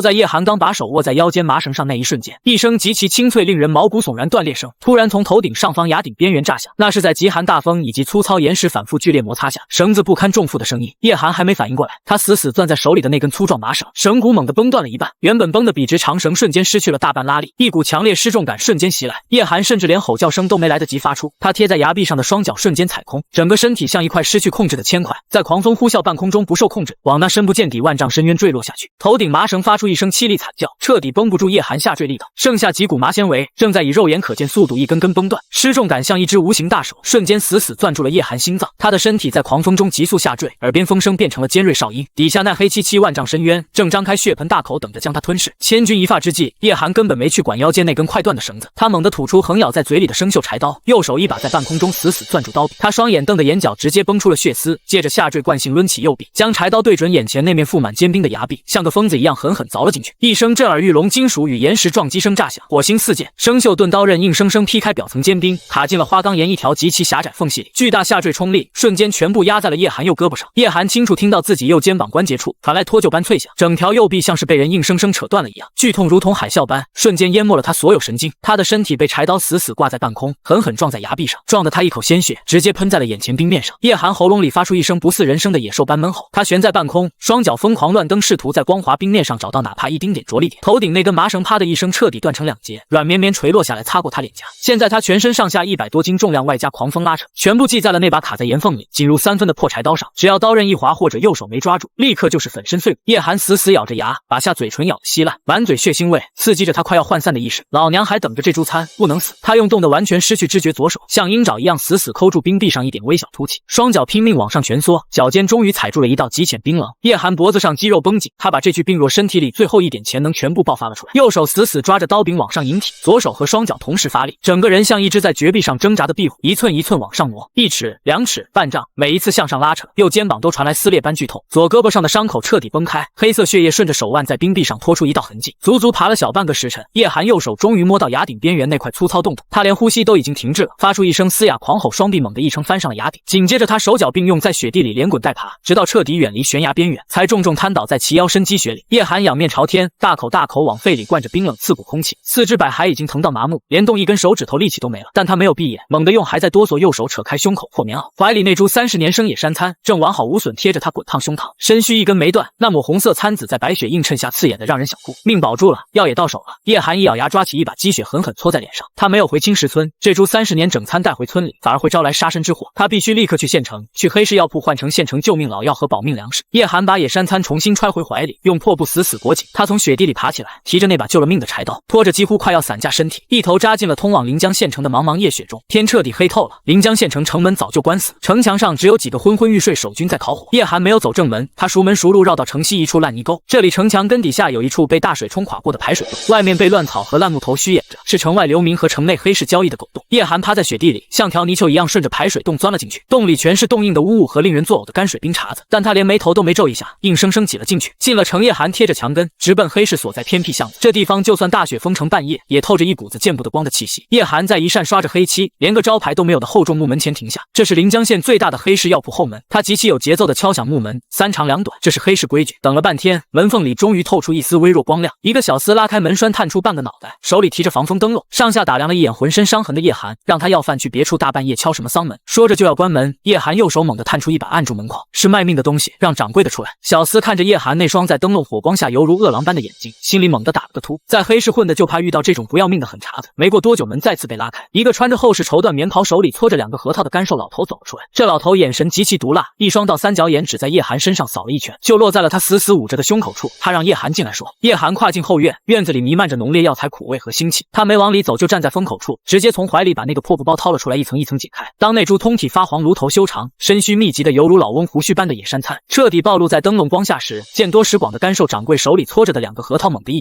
在叶寒刚把手握在腰间麻绳上那一瞬间，一声极其清脆令人毛骨悚然断裂声突然从头顶上方崖顶边缘炸响。那是在极寒大风以及粗糙岩石反复剧烈摩擦下，绳子不堪重负的声音。叶寒还没反应过来，他死死攥在手里的那根粗壮麻绳，绳骨猛地崩断了一半，原本绷得笔直长绳瞬间失去了大半拉力，一股强烈失重感瞬间袭来。叶寒甚至连吼叫声都没来得及发出，他贴在崖壁上的双脚瞬间踩空，整个身体像一块失去控制的铅块，在狂风呼啸半空中不受控制往那深不见底万丈深渊坠落下去。头顶麻绳发出一声凄厉惨叫，彻底绷不住叶寒下坠力道，剩下几股麻纤维正在以肉眼可见速度一根根崩断。失重感像一只无形大手，瞬间死死攥住了叶寒心脏，他的身体在狂风中急速下坠，耳边风声变成了尖锐哨音，底下那黑漆漆万丈深渊正张开血盆大口等着将他吞噬。千钧一发之际，叶寒根本没去管腰间那根快断的绳子，他猛地吐出横咬在嘴里的生锈柴刀，右手一把在半空中死死攥住刀柄，他双眼瞪得眼角直接崩出了血丝，接着下坠惯性抡起右臂，将柴刀对准眼前那面覆满坚冰的崖壁，像个疯子一样狠狠凿了进去。一声震耳欲聋金属与岩石撞击声炸响，火星四溅，生锈钝刀刃硬生生劈开表层坚冰，卡进了花岗岩一条极其狭窄缝隙里，巨大下坠冲力瞬间全部压在了叶寒右胳膊上。叶寒清楚听到自己右肩膀关节处传来脱臼般脆响，整条右臂像是被人硬生生扯断了一样，剧痛如同海啸般瞬间淹没了他所有神经。他的身体被柴刀死死挂在半空，狠狠撞在崖壁上，撞得他一口鲜血直接喷在了眼前冰面上。叶寒喉咙里发出一声不似人声的野兽般闷吼，他悬在半空，双脚疯狂乱蹬，试图在光滑冰面上找到哪怕一丁点着力点。头顶那根麻绳啪的一声彻底断成2截，软绵绵垂落下来擦过他脸颊。现在他全身上下100多斤重量外加狂风拉扯，全部系在了那把卡在岩缝里仅如3分的破柴刀上，只要刀刃一滑或者右手没抓住，立刻就是粉身碎骨。叶寒死死咬着牙，把下嘴唇咬得稀烂，满嘴血腥味刺激着他快要涣散的意识。老娘还等着这株餐，不能死！他用冻得完全失去知觉左手像鹰爪一样死死抠住冰壁上一点微小凸起，双脚拼命往上蜷缩，脚尖终于踩住了一道极浅冰棱。叶寒脖子上肌肉绷紧，他把这具病弱身体里最后一点潜能全部爆发了出来，右手死死抓着刀柄往上引体，左手和双脚同时发力，整个人像一只在绝壁上挣扎的壁虎，一寸一寸往上挪，1尺、2尺、半丈，每一次向上拉扯，右肩膀都传来撕裂般剧痛，左胳膊上的伤口彻底崩开，黑色血液顺着手腕在冰壁上拖出一道痕迹。足足爬了小半个时辰，叶寒右手终于摸到崖顶边缘那块粗糙洞土，他连呼吸都已经停滞了，发出一声嘶哑狂吼，双臂猛地一撑翻上了崖顶，紧接着他手脚并用在雪地里连滚带爬，直到彻底远离悬崖边缘，才重重瘫倒在齐腰深积雪里。叶寒仰面朝天，大口大口往肺里灌着冰冷刺骨空气，四肢百骸已经疼到麻木，连动一根手指头力气都没了，但他没有闭眼，猛地用还在哆嗦右手扯开胸口破棉袄，怀里那株30年生野山参正完好无损贴着他滚烫胸膛，身躯一根没断，那抹红色参子在白雪映衬下刺眼的让人想哭。命保住了，药也到手了。叶寒一咬牙，抓起一把积雪狠狠搓在脸上。他没有回青石村，这株30年整参带回村里，反而会招来杀身之祸。他必须立刻去县城，去黑市药铺换成现成救命老药和保命粮食。叶寒把野山参重新揣回怀里，用破布死死裹紧。他从雪地里爬起来，提着那把救了命的柴刀，拖着几乎快要散架身体，一头扎进了通往临江县城的茫茫夜雪中。天彻底黑透了，临江县城城门早就关死，城墙上只有几个昏昏欲睡守军在烤火。叶寒没有走正门，他熟门熟路绕到城西一处烂泥沟，这里城墙根底下有一处被大水冲垮过的排水洞，外面被乱草和烂木头虚掩着，是城外流民和城内黑市交易的狗洞。叶寒趴在雪地里，像条泥鳅一样顺着排水洞钻了进去，洞里全是冻硬的污物和令人作呕的泔水冰碴子，但他连眉头都没皱一下，硬生生挤了进去。进了城，叶寒贴着墙根直奔黑市所在偏僻巷子，这地方就算大雪封城半夜，也透着一股子见不得光的气息。叶寒在一扇刷着黑漆，连个招牌都没有的厚重木门前停下，这是临江县最大的黑市药铺后门。他极其有节奏地敲响木门，3长2短，这是黑市规矩。等了半天，门缝里终于透出一丝微弱光亮，一个小厮拉开门栓，探出半个脑袋，手里提着防风灯笼，上下打量了一眼浑身伤痕的叶寒，让他要饭去别处，大半夜敲什么丧门？说着就要关门，叶寒右手猛地探出一把按住门框，是卖命的东西，让掌柜的出来。小厮看着叶寒那双在灯笼火光下犹如饿狼般的眼睛，心里猛地打了个突，在黑市混的就怕遇到这种不要命的狠茬子。没过多久，门再次被拉开，一个穿着厚实绸缎棉袍，手里搓着2个核桃的干瘦老头走了出来。这老头眼神极其毒辣，一双倒3角眼只在叶寒身上扫了一拳，就落在了他死死捂着的胸口处。他让叶寒进来说。叶寒跨进后院，院子里弥漫着浓烈药材苦味和腥气，他没往里走，就站在风口处，直接从怀里把那个破布包掏了出来，一层一层解开。当那株通体发黄、颅头修长、身须密集的犹如老翁胡须般的野山参彻底暴露在灯笼光下时，见多识广的干瘦掌柜手里搓着的2个核桃猛地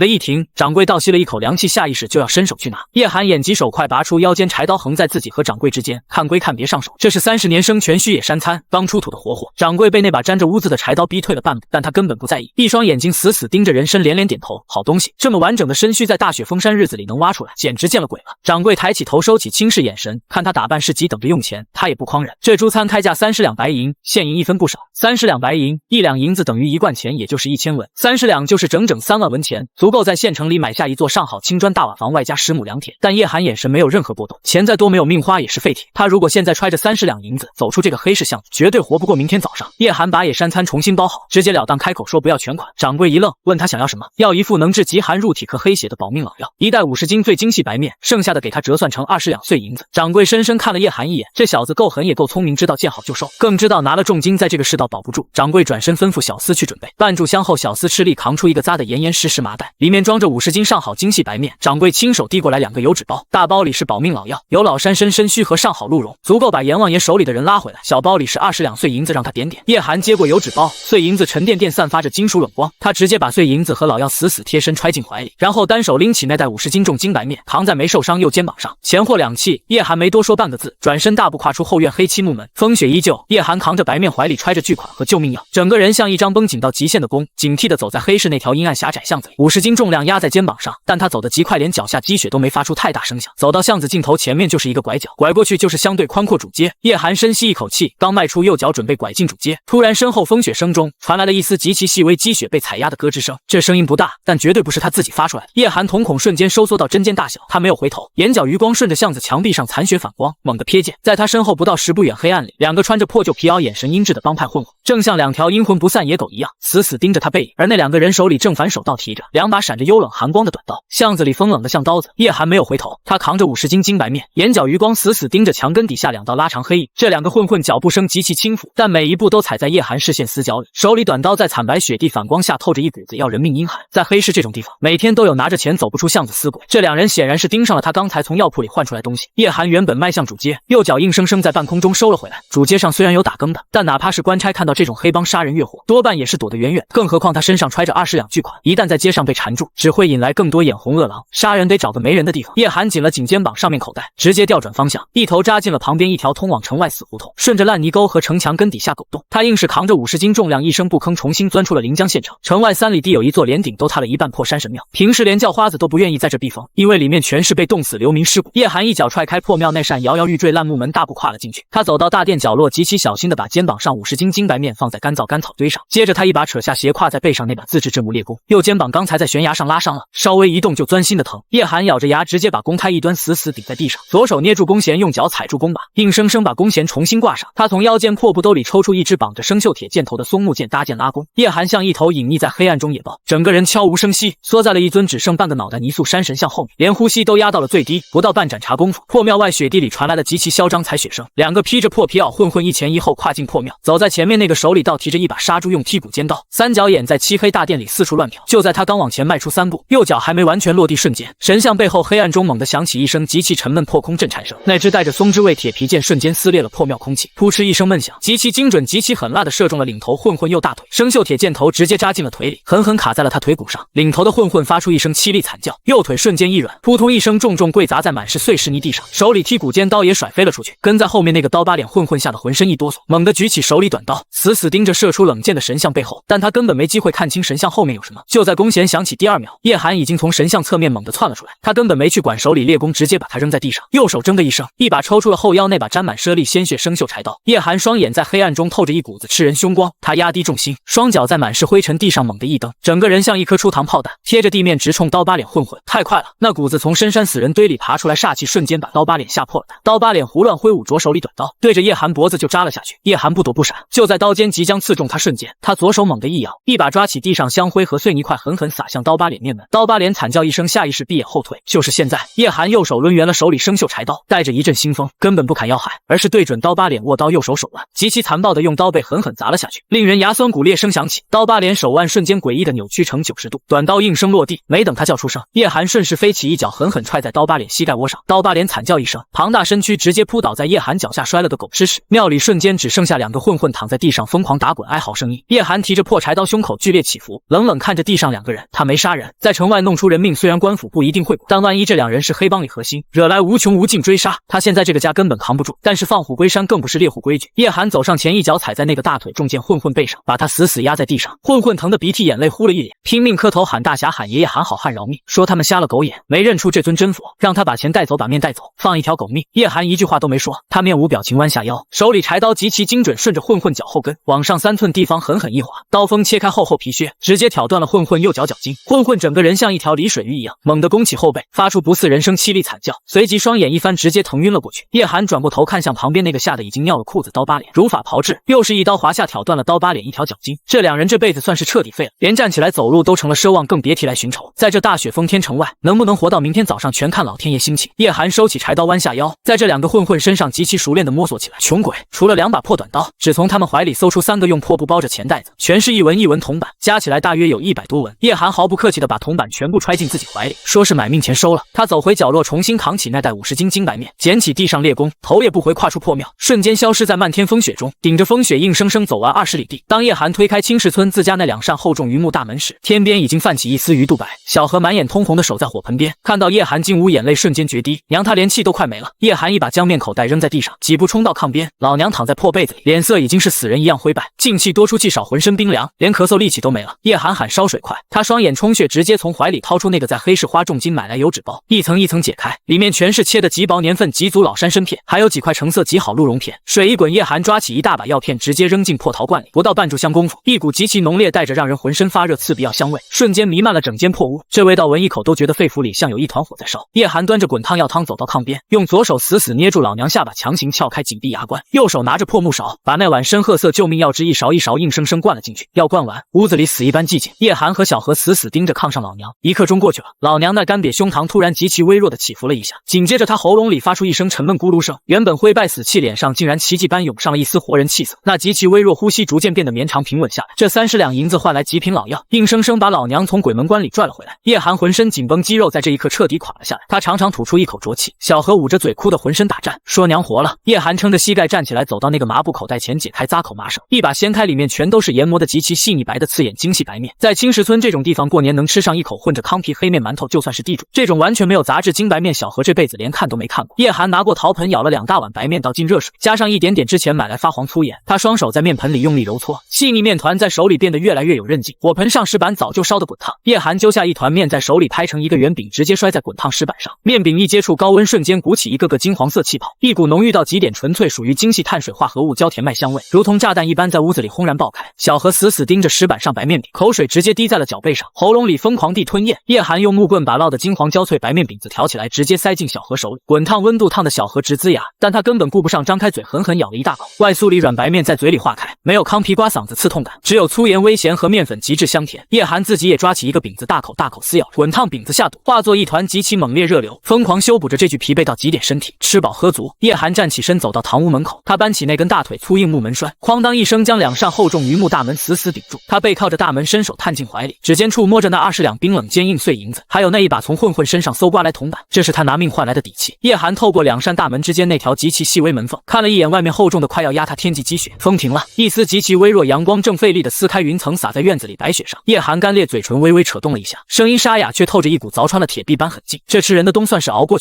一停，掌柜倒吸了一口凉气，下意识就要伸手去拿。叶寒眼疾手快，拔出腰间柴刀，横在自己和掌柜之间，看归看别上手。这是30年生全须野山参，刚出土的活货。掌柜被那把沾着污渍的柴刀逼退了半步，但他根本不在意，一双眼睛死死盯着人参，连连点头。好东西，这么完整的参须在大雪封山日子里能挖出来，简直见了鬼了。掌柜抬起头，收起轻视眼神，看他打扮是急，等着用钱，他也不诓人。这株参开价30两白银，现银1分不少。30两白银，1两银子等于1贯钱，也就是1000文，30两就是整整3万文钱，足够在县城里买下一座上好青砖大瓦房，外加10亩良田。但叶寒眼神没有任何波动，钱再多没有命花也是废铁。他如果现在揣着30两银子走出这个黑市巷子，绝对活不过明天早上。叶寒把野山参重新包好，直截了当开口说不要全款。掌柜一愣，问他想要什么？要一副能治极寒入体克黑血的保命老药，一袋50斤最精细白面，剩下的给他折算成20两碎银子。掌柜深深看了叶寒一眼，这小子够狠也够聪明，知道见好就收，更知道拿了重金在这个世道保不住。掌柜转身吩咐小厮去准备，半炷香后，小厮吃力扛出一个扎得严严实实麻袋，里面装着50斤上好精细白面。掌柜亲手递过来2个油纸包，大包里是保命老药，有老山参参须和上好鹿茸，足够把阎王爷手里的人拉回来。小包里是20两碎银子，让他点点。叶寒接过油纸包，碎银子沉甸甸，散发着金属冷光。他直接把碎银子和老药死死贴身揣进怀里，然后单手拎起那袋50斤重金白面，扛在没受伤右肩膀上，前后两气。叶寒没多说半个字，转身大步跨出后院黑漆木门。风雪依旧，叶寒扛着白面，怀里揣着巨款和救命药，整个人像一张绷紧到极限的弓，警惕地走在黑市那条阴暗狭窄巷子里。50斤重量压在肩膀上，但他走得极快，连脚下积雪都没发出太大声响。走到巷子尽头，前面就是一个拐角，拐过去就是相对宽阔主街。叶寒深吸一口气，刚迈出右脚准备拐进主街，突然身后风雪声中传来了一丝极其细微积雪被踩压的咯吱声。这声音不大，但绝对不是他自己发出来的。叶寒瞳孔瞬间收缩到针尖大小，他没有回头，眼角余光顺着巷子墙壁上残雪反光，猛地瞥见，在他身后不到10步远黑暗里，2个穿着破旧皮袄、眼神阴鸷的帮派混混，正像2条阴魂不散野狗一样，死死盯着他背影。而那2个人手里正反手倒提着2把闪着幽冷寒光的短刀。巷子里风冷的像刀子，叶寒没有回头，他扛着50斤金白面，眼角余光死死盯着墙根底下2道拉长黑影。这2个混混脚步声极其轻浮，但每一步都踩在叶寒视线死角里，手里短刀在惨白雪地反光下透着一股子要人命阴寒。在黑市这种地方，每天都有拿着钱走不出巷子死鬼。这2人显然是盯上了他刚才从药铺里换出来东西。叶寒原本迈向主街，右脚硬生生在半空中收了回来。主街上虽然有打更的，但哪怕是官差看到这种黑帮杀人越货，多半也是躲得远远，更何况他身上揣着20两巨款，一旦在街上被缠住，只会引来更多眼红恶狼。杀人得找个没人的地方。叶寒紧了紧肩膀上面口袋，直接调转方向，一头扎进了旁边一条通往城外死胡同，顺着烂泥沟和城墙根底下狗洞。他硬是扛着50斤重量，一声不吭重新钻出了临江县城。城外3里地有一座连顶都塌了一半破山神庙，平时连叫花子都不愿意在这避风，因为里面全是被冻死流民尸骨。叶寒一脚踹开破庙那扇摇摇欲坠烂木门，大步跨了进去。他走到大殿角落，极其小心地把肩膀上50斤金白面放在干燥干草堆上，接着他一把扯下斜挎在背上那把自制镇木猎弓，右肩膀刚才在悬崖上拉伤了，稍微一动就钻心的疼。叶寒咬着牙，直接把弓胎一端死死顶在地上，左手捏住弓弦，用脚踩住弓把，硬生生把弓弦重新挂上。他从腰间破布兜里抽出一支绑着生锈铁箭头的松木剑，搭箭拉弓。叶寒像一头隐匿在黑暗中野豹，整个人悄无声息缩在了一尊只剩半个脑袋泥塑山神像后面，连呼吸都压到了最低。不到半盏茶功夫，破庙外雪地里传来了极其嚣张踩雪声，2个披着破皮袄混混一前一后跨进破庙，走在前面那个手里倒提着一把杀猪用剔骨尖刀，三角眼在漆黑大殿里四处乱瞟。就在他刚往前迈出3步，右脚还没完全落地瞬间，神像背后黑暗中猛地响起一声极其沉闷破空震颤声，那只带着松枝味铁皮剑瞬间撕裂了破庙空气，扑哧一声闷响，极其精准极其狠辣的射中了领头混混右大腿，生锈铁箭头直接扎进了腿里，狠狠卡在了他腿骨上。领头的混混发出一声凄厉惨叫，右腿瞬间一软，扑通一声重重跪砸在满是碎石泥地上，手里剔骨尖刀也甩飞了出去。跟在后面那个刀疤脸混混吓得浑身一哆嗦，猛地举起手里短刀，死死盯着射出冷箭的神像背后，但他根本没机会看清神像后面有什么。就在弓弦响起第2秒，叶寒已经从神像侧面猛地窜了出来，他根本没去管手里猎弓，直接把他扔在地上，右手铮的一声，一把抽出了后腰那把沾满猞猁鲜血生锈柴刀。叶寒双眼在黑暗中透着一股子炽人凶光，他压低重心，双脚在满是灰尘地上猛地一蹬，整个人像一颗出膛炮弹，贴着地面直冲刀疤脸混混。太快了，那股子从深山死人堆里爬出来煞气瞬间把刀疤脸吓破了胆。刀疤脸胡乱挥舞着手里短刀，对着叶寒脖子就扎了下去。叶寒不躲不闪，就在刀尖即将刺中他瞬间，他左手猛地一摇，一把抓起地上香灰和碎泥块，狠狠撒向刀疤脸面门。刀疤脸惨叫一声，下意识闭眼后退。就是现在，叶寒右手抡圆了手里生锈柴刀，带着一阵腥风，根本不砍要害，而是对准刀疤脸握刀，右手手腕极其残暴的用刀背狠狠砸了下去，令人牙酸骨裂声响起，刀疤脸手腕瞬间诡异的扭曲成90度，短刀应声落地。没等他叫出声，叶寒顺势飞起一脚狠狠踹在刀疤脸膝盖窝上，刀疤脸惨叫一声，庞大身躯直接扑倒在叶寒脚下，摔了个狗吃屎。庙里瞬间只剩下2个混混躺在地上疯狂打滚哀嚎声音。叶寒提着破柴刀，胸口剧烈起伏，冷冷看着地上2个人，他没杀人，在城外弄出人命，虽然官府不一定会管，但万一这2人是黑帮里核心，惹来无穷无尽追杀。杀，他现在这个家根本扛不住。但是放虎归山更不是猎户规矩。叶寒走上前，一脚踩在那个大腿中箭混混背上，把他死死压在地上。混混疼得鼻涕眼泪呼了一脸，拼命磕头喊大侠，喊爷爷，喊好汉饶命，说他们瞎了狗眼，没认出这尊真佛，让他把钱带走，把面带走，放一条狗命。叶寒一句话都没说，他面无表情，弯下腰，手里柴刀极其精准，顺着混混脚后跟往上3寸地方狠狠一划，刀锋切开厚厚皮靴，直接挑断了混混右脚脚筋。混混整个人像一条离水鱼一样，猛地弓起后背，发出不似人声凄厉惨叫，随即双眼一翻，直接疼晕了过去。叶寒转过头看向旁边那个吓得已经尿了裤子刀疤脸，如法炮制，又是一刀划下，挑断了刀疤脸一条脚筋。这两人这辈子算是彻底废了，连站起来走路都成了奢望，更别提来寻仇。在这大雪封天城外，能不能活到明天早上，全看老天爷心情。叶寒收起柴刀，弯下腰，在这两个混混身上极其熟练地摸索起来。穷鬼，除了2把破短刀，只从他们怀里搜出3个用破布包着钱袋子，全是一文铜板，加起来大约有100多文。叶寒毫不客气地把铜板全部揣进自己怀里，说是买命钱收了。他走回角落，重新扛起那袋50斤金白面，捡起地上猎弓，头也不回跨出破庙，瞬间消失在漫天风雪中，顶着风雪硬生生走完20里地。当叶寒推开青石村自家那2扇厚重榆木大门时，天边已经泛起一丝鱼肚白。小何满眼通红的守在火盆边，看到叶寒进屋，眼泪瞬间决堤，娘他连气都快没了。叶寒一把将面口袋扔在地上，几步冲到炕边，老娘躺在破被子里，脸色已经是死人一样灰败，进气多出气少，浑身冰凉，连咳嗽力气都没了。叶寒喊烧水快，他双眼充血，直接从怀里掏出那个在黑市花重金买来油纸包，一层一层解开，里面全是切的极薄年份极足老山参片，还有几块成色极好鹿茸片。水一滚，叶寒抓起一大把药片，直接扔进破陶罐里，不到半炷香功夫，一股极其浓烈带着让人浑身发热刺鼻药香味瞬间弥漫了整间破屋，这味道闻一口都觉得肺腑里像有一团火在烧。叶寒端着滚烫药汤走到炕边，用左手死死捏住老娘下巴，强行撬开紧闭牙关，右手拿着破木勺，把那碗深褐色救命药汁一勺一勺硬生生灌了进去。药灌完，屋子里死一般寂静。叶寒和小何死死盯着炕上老娘，1刻钟过去了，老娘那干瘪胸膛突然极其微弱的起伏了一下，紧接着她喉咙里发出一声沉闷咕噜声，原本灰败死气脸上竟然奇迹般涌上了一丝活人气色，那极其微弱呼吸逐渐变得绵长平稳下来。这30两银子换来极瓶老药，硬生生把老娘从鬼门关里拽了回来。叶寒浑身紧绷，肌肉在这一刻彻底垮了下来，他长长吐出一口浊气。小何捂着嘴哭得浑身打颤，说娘活了。叶寒撑着膝盖站起来，走到那个麻布口袋前，解开扎口麻绳，一把掀开，里面全都是研磨的极其细腻白的刺眼精细白面。在青石村这种地方，过年能吃上一口混着糠皮黑面馒头就算是地主，这种完全没有杂质金白面，小何这辈子连看都没看过。叶寒拿过陶盆，舀了2大碗白面，倒进热水，加上一点点之前买来发黄粗盐，他双手在面盆里用力揉搓，细腻面团在手里变得越来越有韧劲。火盆上石板早就烧得滚烫，叶寒揪下一团面，在手里拍成一个圆饼，直接摔在滚烫石板上，面饼一接触高温，瞬间鼓起一个个金黄色气泡，一股浓郁到极点纯粹属于精细碳水化合物焦甜麦香味，如同炸弹一般在屋子里轰然爆开。小何死死盯着石板上白面饼，口水直接滴在了脚背上，喉咙里疯狂地吞咽。叶寒用木棍把烙的金黄焦脆白面饼子挑起来，直接塞进小何手里，滚烫温度烫的小何直呲牙，但他根本顾不上，张开嘴狠狠咬了一大口，外酥里软白面在嘴里化开，没有糠皮刮嗓子刺痛感，只有粗盐微咸和面粉极致香甜。叶寒自己也抓起一个饼子，大口大口撕咬，滚烫饼子下肚，化作一团极其猛烈热流，疯狂修补着这具疲惫到极点身体。吃饱喝足，叶寒站起身走到堂屋门口，他搬起那根大腿粗硬木门栓，哐当一声将2扇厚重榆木大门死死顶住。他背靠着大门，伸手探进怀里，指尖触摸着那20两冰冷坚硬碎银子，还有那一把从混混身上搜刮来铜板，这是他拿命换来的底气。叶寒透过2扇大门之间那条极其细微门缝，看了一眼外面厚重的快要压他天际积雪。风停了，一丝极其微弱阳光正费力地撕开云层，洒在院子里白雪上。叶寒干裂嘴唇微微扯动了一下，声音沙哑却透着一股凿穿了铁壁般狠劲。这吃人的冬算是熬过去。